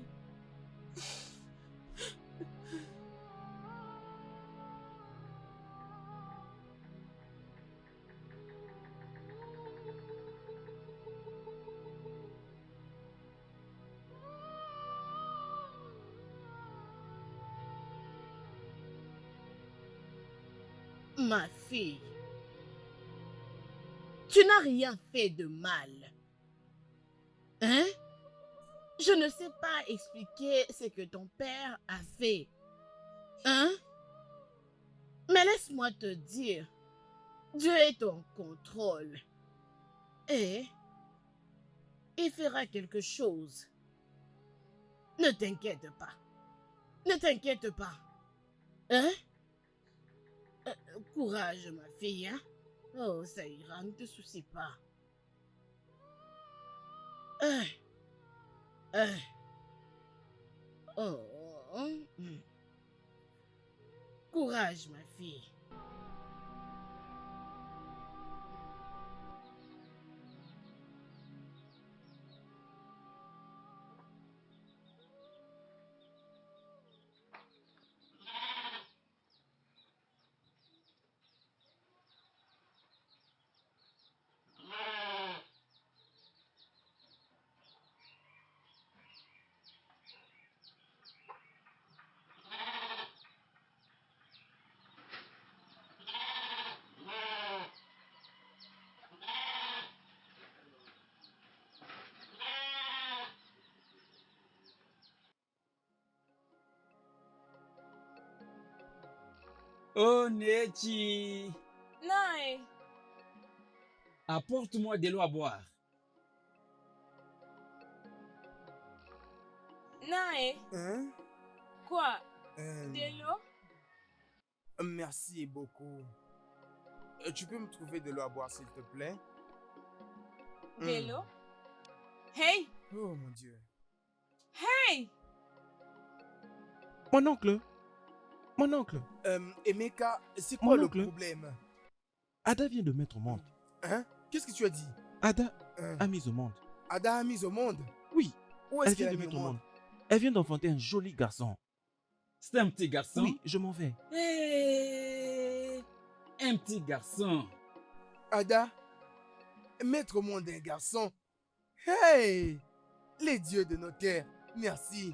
Ma fille, tu n'as rien fait de mal. Hein? Je ne sais pas expliquer ce que ton père a fait. Hein? Mais laisse-moi te dire, Dieu est en contrôle. Et il fera quelque chose. Ne t'inquiète pas. Ne t'inquiète pas. Hein? Courage, ma fille, hein? Oh, ça ira, ne te soucie pas. Courage, ma fille. Oh, Nechi, Nae, apporte-moi de l'eau à boire. Nae, Hein? quoi? Euh, De l'eau? Merci beaucoup. Tu peux me trouver de l'eau à boire, s'il te plaît? De l'eau? Hey! Oh mon Dieu. Hey! Mon oncle. Mon oncle. Emeka, c'est Mon quoi le oncle. problème? Ada vient de mettre au monde. Hein? Qu'est-ce que tu as dit? Ada Hein? a mis au monde. Ada a mis au monde? Oui, Où elle est-ce vient qu'elle de a mis mettre au au monde? monde. Elle vient d'enfanter un joli garçon. C'est un petit garçon? Oui, je m'en vais. Hey, un petit garçon. Ada, mettre au monde un garçon. Hey! Les dieux de nos terres, merci.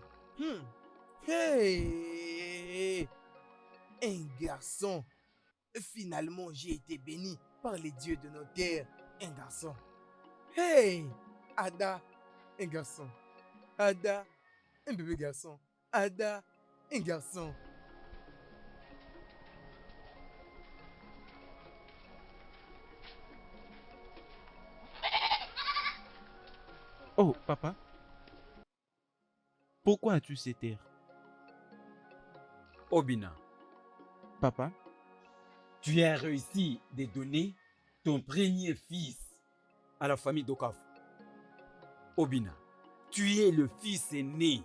Hey! Un garçon. Finalement, j'ai été béni par les dieux de nos terres. Un garçon. Hey! Ada, un garçon. Ada, un bébé garçon. Ada, un garçon. Oh, papa. Pourquoi as-tu ces terres? Obina, Papa, tu as réussi de donner ton premier fils à la famille d'Okaf. Obina, tu es le fils aîné.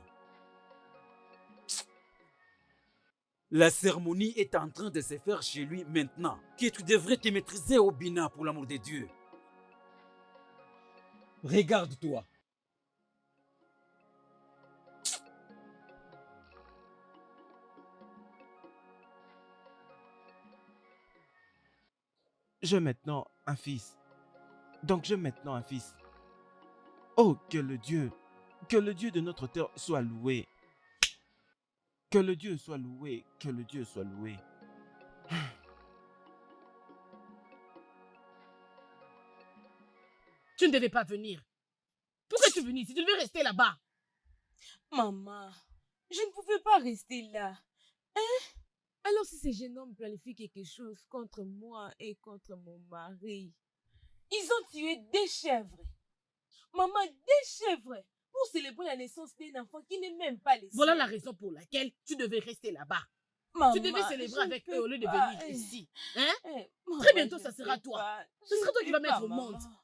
La cérémonie est en train de se faire chez lui maintenant. Que tu devrais te maîtriser, Obina, pour l'amour de Dieu. Regarde-toi. j'ai maintenant un fils. Donc j'ai maintenant un fils. Oh, que le Dieu de notre terre soit loué. Que le Dieu soit loué, que le Dieu soit loué. Tu ne devais pas venir. Pourquoi es-tu venu ici? Tu devais rester là-bas. Maman, je ne pouvais pas rester là. Hein? Alors si ces jeunes hommes planifient quelque chose contre moi et contre mon mari, ils ont tué des chèvres. Maman, des chèvres pour célébrer la naissance d'un enfant qui n'est même pas le sien. Voilà la raison pour laquelle tu devais rester là-bas. Maman, Tu devais célébrer je avec peux eux au lieu de pas. venir ici. Hein? Maman, Très bientôt, je ça sera peux toi. pas. Ce sera Je toi qui peux vas mettre pas, au monde. maman.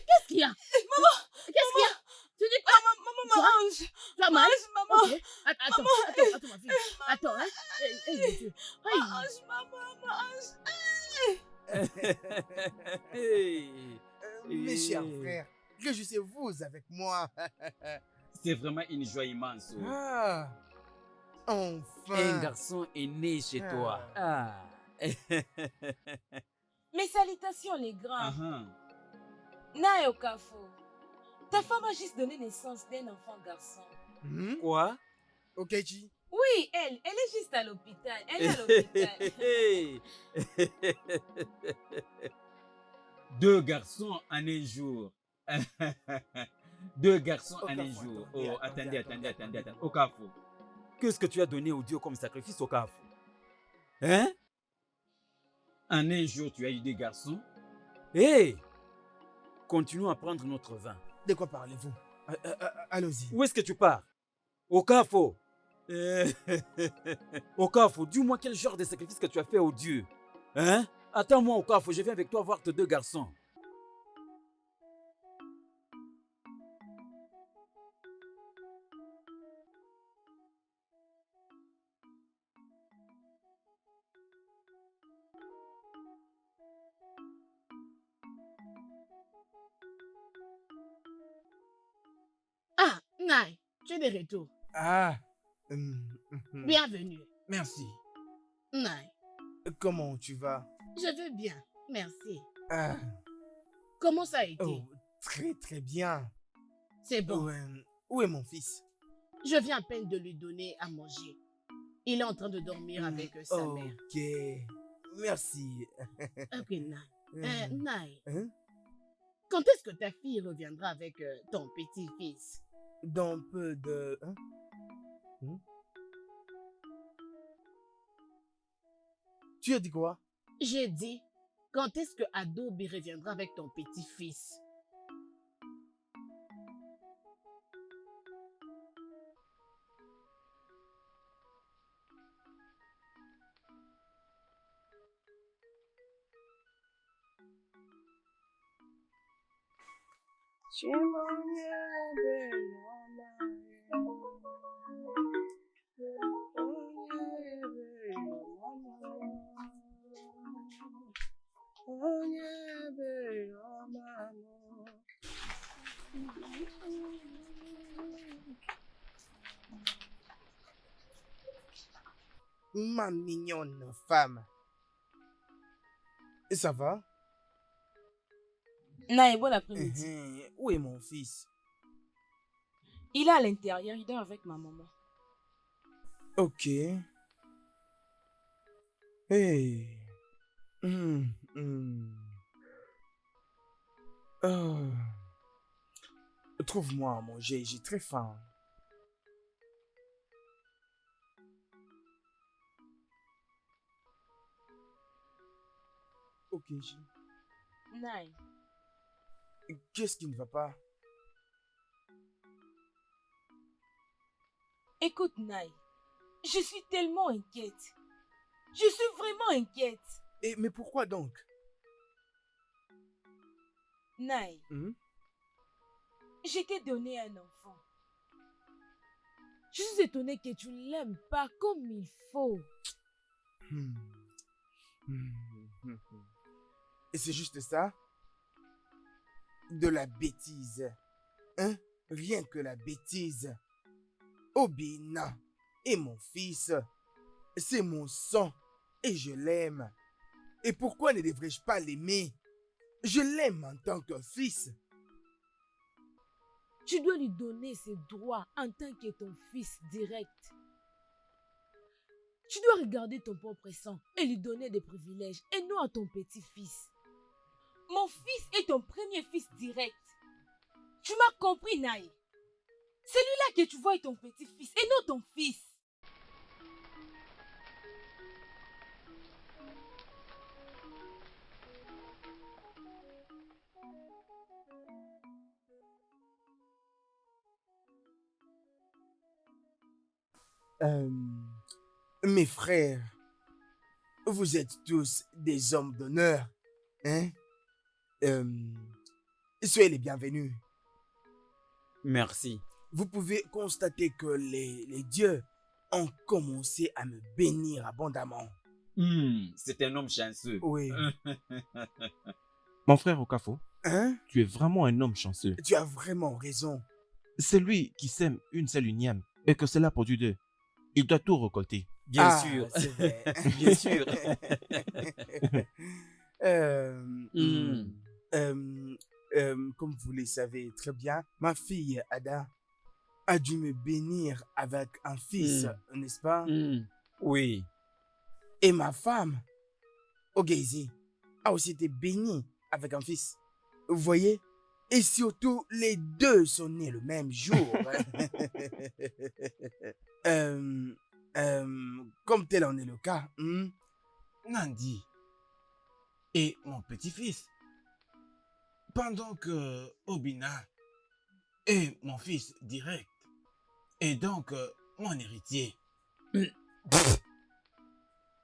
Qu'est-ce qu'il y a? Qu'est-ce qu'il y a? Tu dis quoi? Maman, Ange. Tu as mal? Ange, maman. Ok. Attends, ma fille. Attends, hein. Hey, Dieu. Hey. Ange, maman, Ange. Hey. Mes chers frères, réjouissez-vous avec moi. C'est vraiment une joie immense. Ah, enfin. Un garçon est né chez toi. Ah. Mes salutations, les grands. Uh-huh. Nae Okafo, ta femme a juste donné naissance d'un enfant garçon. Quoi? Okechi. Oui, elle est juste à l'hôpital. Elle est à l'hôpital. 2 garçons en un jour. 2 garçons en un Okafor, jour. attendez, Attendez. Okafor. Qu'est-ce que tu as donné au Dieu comme sacrifice, Okafor? Hein? En un jour, tu as eu 2 garçons. Hé! Continuons à prendre notre vin. De quoi parlez-vous? Allons-y. Où est-ce que tu pars? Okafor. Okafor, dis-moi quel genre de sacrifice que tu as fait au Dieu. Hein? Attends-moi, Okafor, je viens avec toi voir tes 2 garçons. Ah, Nai, tu es de retour. Ah. Bienvenue. Merci. Nai, Comment tu vas? je vais bien. Merci. Ah. Comment ça a été? Oh, très bien. C'est bon. Où est mon fils? Je viens à peine de lui donner à manger. Il est en train de dormir avec sa mère. Ok. Merci. Ok, Nai. Nai, Hein? quand est-ce que ta fille reviendra avec ton petit-fils? Dans peu de... Hein? Tu as dit quoi? J'ai dit, quand est-ce que Adobe reviendra avec ton petit-fils? Ma mignonne femme. Et ça va? Nae, bon après-midi. Où est mon fils? Il est à l'intérieur, il dort avec ma maman. Ok. Hey. Trouve-moi à manger, j'ai très faim. Ok, Nae, qu'est-ce qui ne va pas? écoute Nae, je suis tellement inquiète. Je suis vraiment inquiète. Mais pourquoi donc? Nae, je t'ai donné un enfant. Je suis étonnée que tu ne l'aimes pas comme il faut. Et c'est juste ça? De la bêtise. Hein? Rien que la bêtise. Obina est mon fils. C'est mon sang. Et je l'aime. Et pourquoi ne devrais-je pas l'aimer? Je l'aime en tant que fils. Tu dois lui donner ses droits en tant que ton fils direct. Tu dois regarder ton propre sang et lui donner des privilèges et non à ton petit-fils. Mon fils est ton premier fils direct. Tu m'as compris, Nae? Celui-là que tu vois est ton petit-fils et non ton fils. Mes frères, vous êtes tous des hommes d'honneur, hein? Soyez les bienvenus. Merci. Vous pouvez constater que les dieux ont commencé à me bénir abondamment. C'est un homme chanceux. Oui. Mon frère Okafo, Hein? tu es vraiment un homme chanceux. Tu as vraiment raison. C'est lui qui sème une seule unième et que cela produit deux. Il doit tout récolter. Bien Ah, sûr. c'est vrai. Bien sûr. Comme vous le savez très bien, ma fille Ada a dû me bénir avec un fils, n'est-ce pas? Oui. Et ma femme, Ogeizi, a aussi été bénie avec un fils. Vous voyez? Et surtout, les deux sont nés le même jour. Comme tel en est le cas. Nandi et mon petit-fils. Pendant que Obina est mon fils direct et donc mon héritier.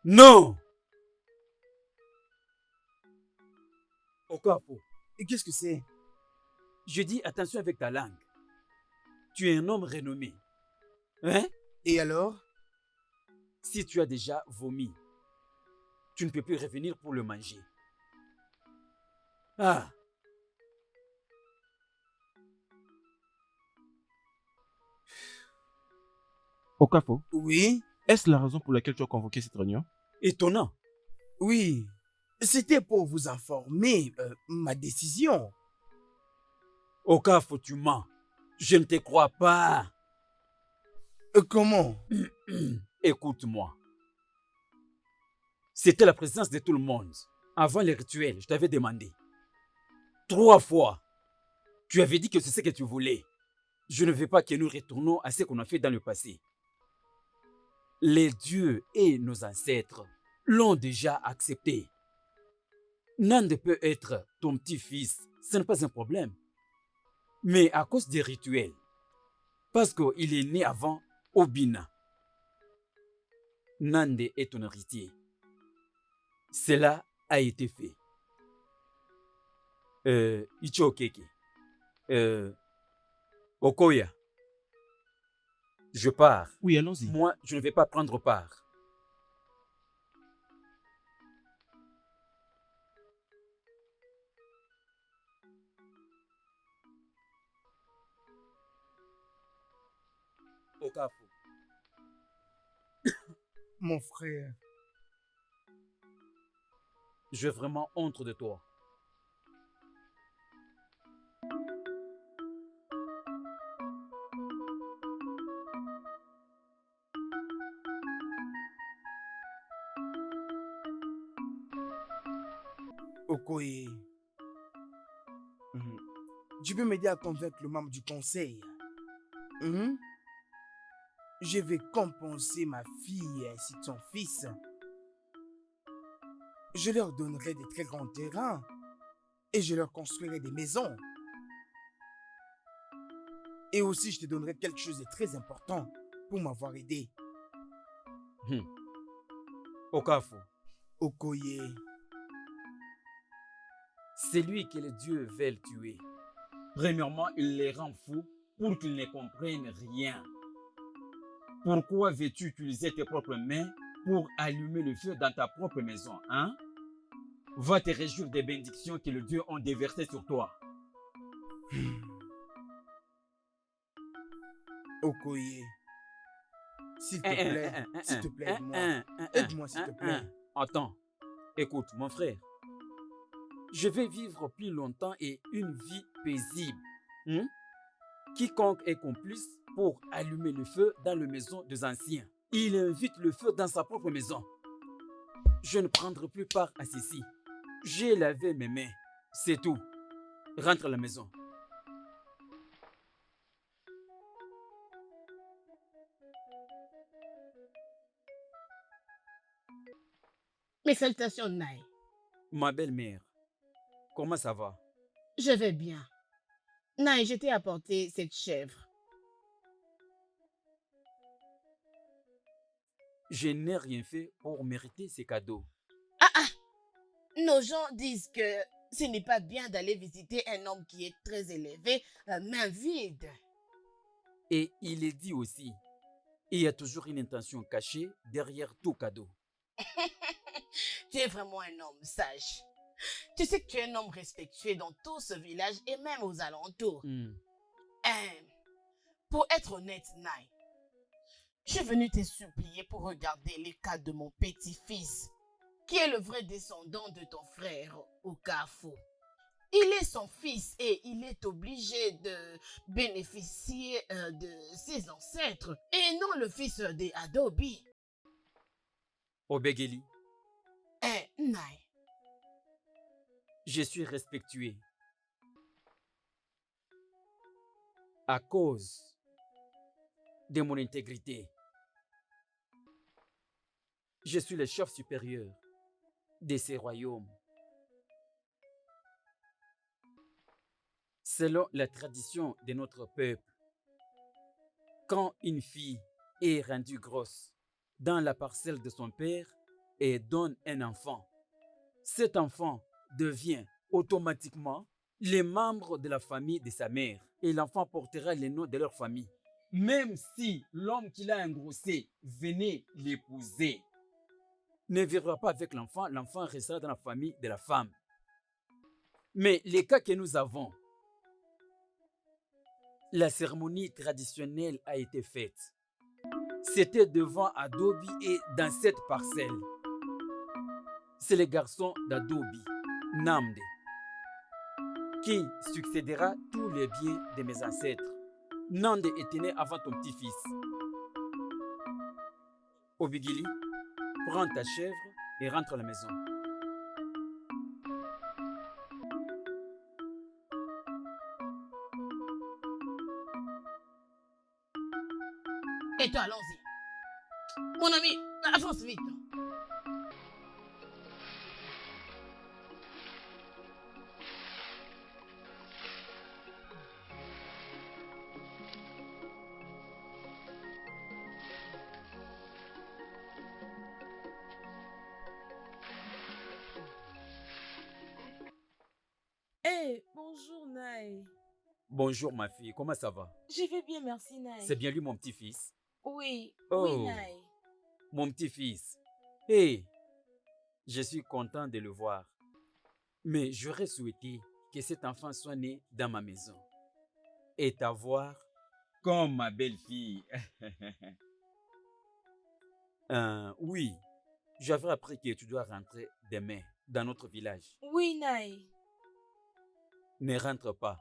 Non! Okafo, Et qu'est-ce que c'est? je dis attention avec ta langue. Tu es un homme renommé. Hein? Et alors? Si tu as déjà vomi, tu ne peux plus revenir pour le manger. Ah! Okafo, Oui, est-ce la raison pour laquelle tu as convoqué cette réunion? Étonnant. oui. C'était pour vous informer ma décision. Okafo, tu mens. Je ne te crois pas. Comment? Écoute-moi. C'était la présence de tout le monde. Avant les rituels, je t'avais demandé. 3 fois. Tu avais dit que c'est ce que tu voulais. Je ne veux pas que nous retournions à ce qu'on a fait dans le passé. Les dieux et nos ancêtres l'ont déjà accepté. Nande peut être ton petit-fils, ce n'est pas un problème. Mais à cause des rituels, parce qu'il est né avant Obina, Nande est ton héritier. Cela a été fait. Ichokeke. Okoya. Je pars. Oui, allons-y. Moi, je ne vais pas prendre part. Okafo. Mon frère. J'ai vraiment honte de toi. Okoye. Tu peux m'aider à convaincre le membre du conseil. Je vais compenser ma fille ainsi que son fils. Je leur donnerai des très grands terrains et je leur construirai des maisons. Et aussi, je te donnerai quelque chose de très important pour m'avoir aidé. Okafo. Okoye. C'est lui que les dieux veulent tuer. Premièrement, il les rend fous pour qu'ils ne comprennent rien. Pourquoi veux-tu utiliser tes propres mains pour allumer le feu dans ta propre maison, hein? Va te réjouir des bénédictions que les dieux ont déversées sur toi. Okoye. S'il te plaît, aide-moi. Aide-moi, s'il te plaît. Attends, écoute, mon frère. Je vais vivre plus longtemps et une vie paisible. Quiconque est complice pour allumer le feu dans la maison des anciens, il invite le feu dans sa propre maison. Je ne prendrai plus part à ceci. J'ai lavé mes mains. C'est tout. Rentre à la maison. Mes salutations, Naï. Ma belle-mère, comment ça va? Je vais bien. Naï, je t'ai apporté cette chèvre. Je n'ai rien fait pour mériter ces cadeaux. Nos gens disent que ce n'est pas bien d'aller visiter un homme qui est très élevé, main vide. Et il est dit aussi, il y a toujours une intention cachée derrière tout cadeau. Tu es vraiment un homme sage. Tu sais que tu es un homme respectué dans tout ce village et même aux alentours. Pour être honnête, Nai, je suis venu te supplier pour regarder les cas de mon petit-fils, qui est le vrai descendant de ton frère, Okafu. Il est son fils et il est obligé de bénéficier de ses ancêtres et non le fils des Adobe. Obegeli, Nai, je suis respectué à cause de mon intégrité. Je suis le chef supérieur de ces royaumes. Selon la tradition de notre peuple, quand une fille est rendue grosse dans la parcelle de son père et donne un enfant, cet enfant devient automatiquement les membres de la famille de sa mère et l'enfant portera les noms de leur famille. Même si l'homme qui l'a engrossé venait l'épouser, ne vivra pas avec l'enfant, l'enfant restera dans la famille de la femme. Mais les cas que nous avons, la cérémonie traditionnelle a été faite. C'était devant Adobe et dans cette parcelle. C'est le garçon d'Adobe, Namde, qui succédera tous les biens de mes ancêtres. Nande était né avant ton petit-fils. Obigili, prends ta chèvre et rentre à la maison. et toi, allons-y. Mon ami, avance vite. Hey, bonjour Naï. Bonjour ma fille, comment ça va? Je vais bien, merci Naï. C'est bien lui mon petit-fils? Oui, Oh, oui Naï. mon petit-fils. Hé, je suis content de le voir. Mais j'aurais souhaité que cet enfant soit né dans ma maison et t'avoir comme ma belle-fille. Oui, j'avais appris que tu dois rentrer demain dans notre village. Oui Naï. Ne rentre pas.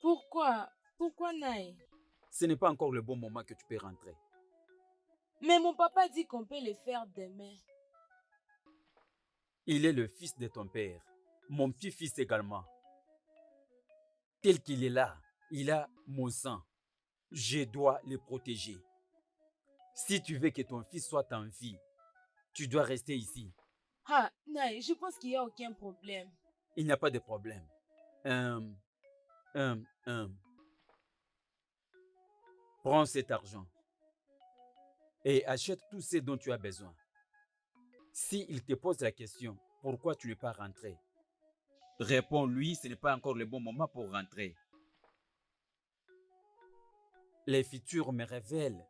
Pourquoi? Pourquoi Naï? Ce n'est pas encore le bon moment que tu peux rentrer. Mais mon papa dit qu'on peut le faire demain. Il est le fils de ton père, mon petit-fils également. Tel qu'il est là, il a mon sang. Je dois le protéger. Si tu veux que ton fils soit en vie, tu dois rester ici. Ah, Naï, je pense qu'il n'y a aucun problème. Il n'y a pas de problème. Prends cet argent et achète tout ce dont tu as besoin. S'il te pose la question, pourquoi tu n'es pas rentré? Réponds-lui, ce n'est pas encore le bon moment pour rentrer. Les futurs me révèlent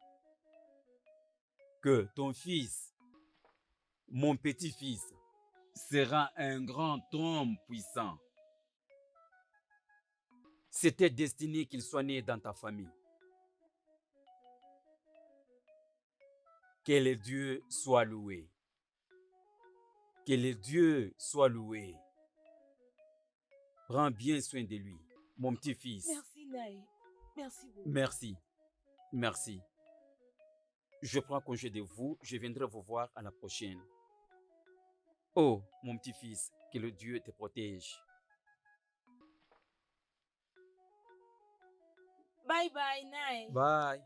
que ton fils, mon petit-fils, sera un grand homme puissant. C'était destiné qu'il soit né dans ta famille. Que le Dieu soit loué. Que le Dieu soit loué. Prends bien soin de lui, mon petit-fils. Merci Naï. Merci beaucoup. Merci. Merci. Je prends congé de vous. Je viendrai vous voir à la prochaine. Oh, mon petit-fils, que le Dieu te protège. Bye bye Naï. Bye.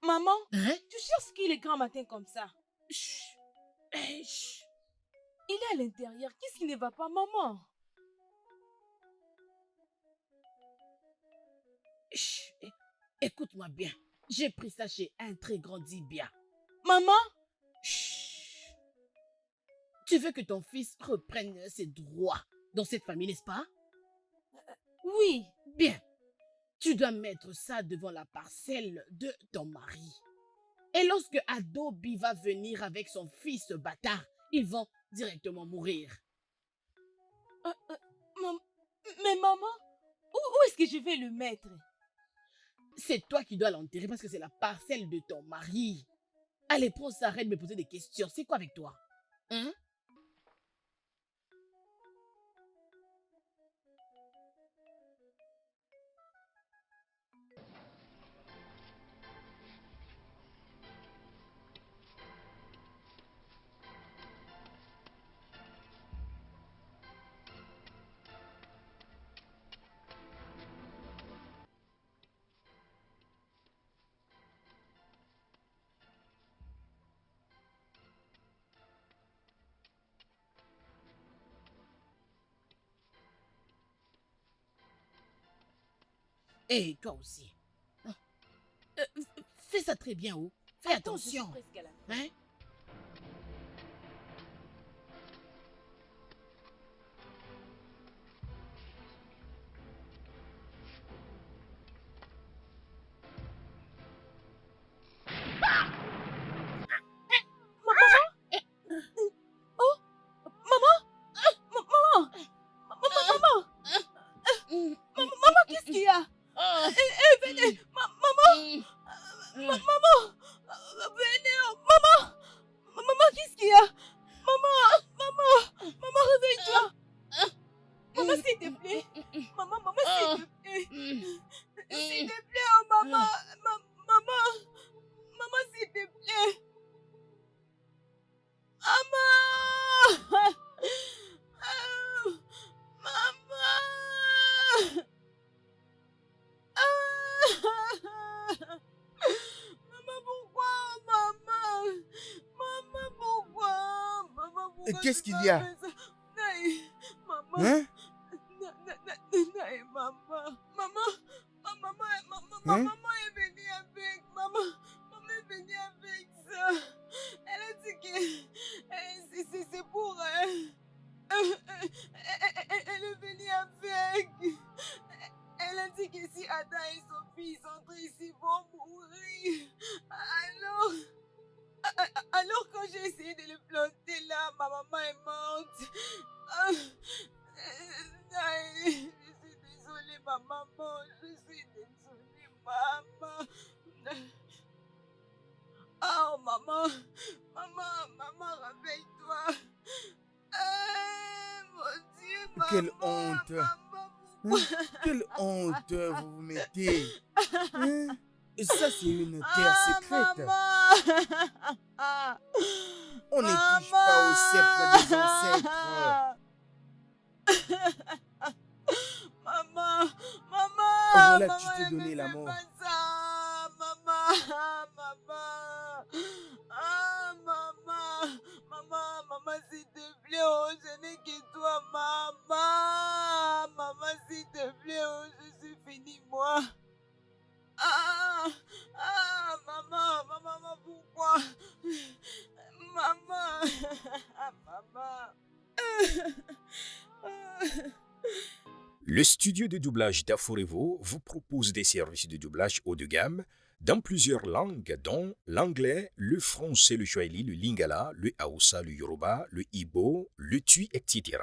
Maman, Hein? tu cherches qui le grand matin comme ça? Chut. Chut. Il est à l'intérieur. Qu'est-ce qui ne va pas, maman? Chut. Écoute-moi bien. J'ai pris ça chez un très grand Dibia. Maman? Chut. Tu veux que ton fils reprenne ses droits dans cette famille, n'est-ce pas? Oui. Bien. Tu dois mettre ça devant la parcelle de ton mari. Et lorsque Adobe va venir avec son fils bâtard, ils vont directement mourir. Mais maman, où est-ce que je vais le mettre? C'est toi qui dois l'enterrer parce que c'est la parcelle de ton mari. Allez, prends ça, arrête de me poser des questions. C'est quoi avec toi? Hein? Et toi aussi. Fais ça très bien, oh. Fais Attends, je suis attention. presque à la fin. Hein? Maman, qu'est-ce qu'il y a? Venez, maman, venez, maman, qu'est-ce qu'il y a? Maman, réveille-toi. Maman, s'il te plaît. Maman, s'il te plaît. S'il te plaît, oh maman, maman, s'il te plaît. Maman, maman. Maman, pourquoi, maman? Maman, pourquoi? Maman, pourquoi? Qu'est-ce qu'il y a? Maman. Hein? Maman. Maman Hein? est venue avec. Maman est venue avec ça. Elle a dit que c'est pour elle. Elle est venue avec. Elle a dit que si Ada et son fils entrent ici, ils vont mourir. Alors quand j'ai essayé de le planter là, ma maman est morte. Je suis désolée, ma maman. Je suis désolée, maman. Oh, maman, réveille-toi. Mon Dieu, maman. Quelle honte. Maman, Hein? Quelle honte vous vous mettez. Hein? Ça, c'est une terre secrète. Maman. On ne touche pas au sceptre des ancêtres. Maman. Voilà, Maman, tu t'es ne donné me la fais mort. pas ça. Maman. Ah, maman, s'il te plaît, oh, je n'ai que toi, maman. Maman, s'il te plaît, oh, je suis fini, moi. Maman, pourquoi? Maman. Le studio de doublage d'Aforevo vous propose des services de doublage haut de gamme dans plusieurs langues, dont l'anglais, le français, le swahili, le lingala, le hausa, le yoruba, le ibo, le tui, etc.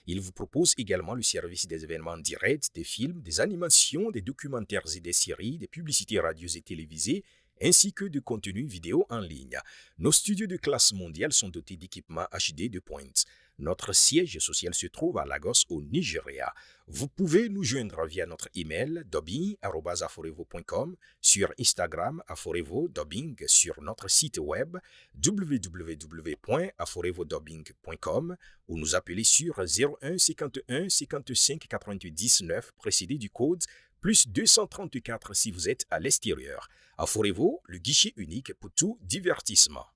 Il vous propose également le service des événements directs, des films, des animations, des documentaires et des séries, des publicités radios et télévisées, ainsi que de contenus vidéo en ligne. Nos studios de classe mondiale sont dotés d'équipements HD de pointe. Notre siège social se trouve à Lagos, au Nigeria. Vous pouvez nous joindre via notre email dubbing@aforevo.com, sur Instagram aforevo-dubbing, sur notre site web www.aforevodubbing.com ou nous appeler sur 01 51 55 98 9 précédé du code plus 234 si vous êtes à l'extérieur. Aforevo, le guichet unique pour tout divertissement.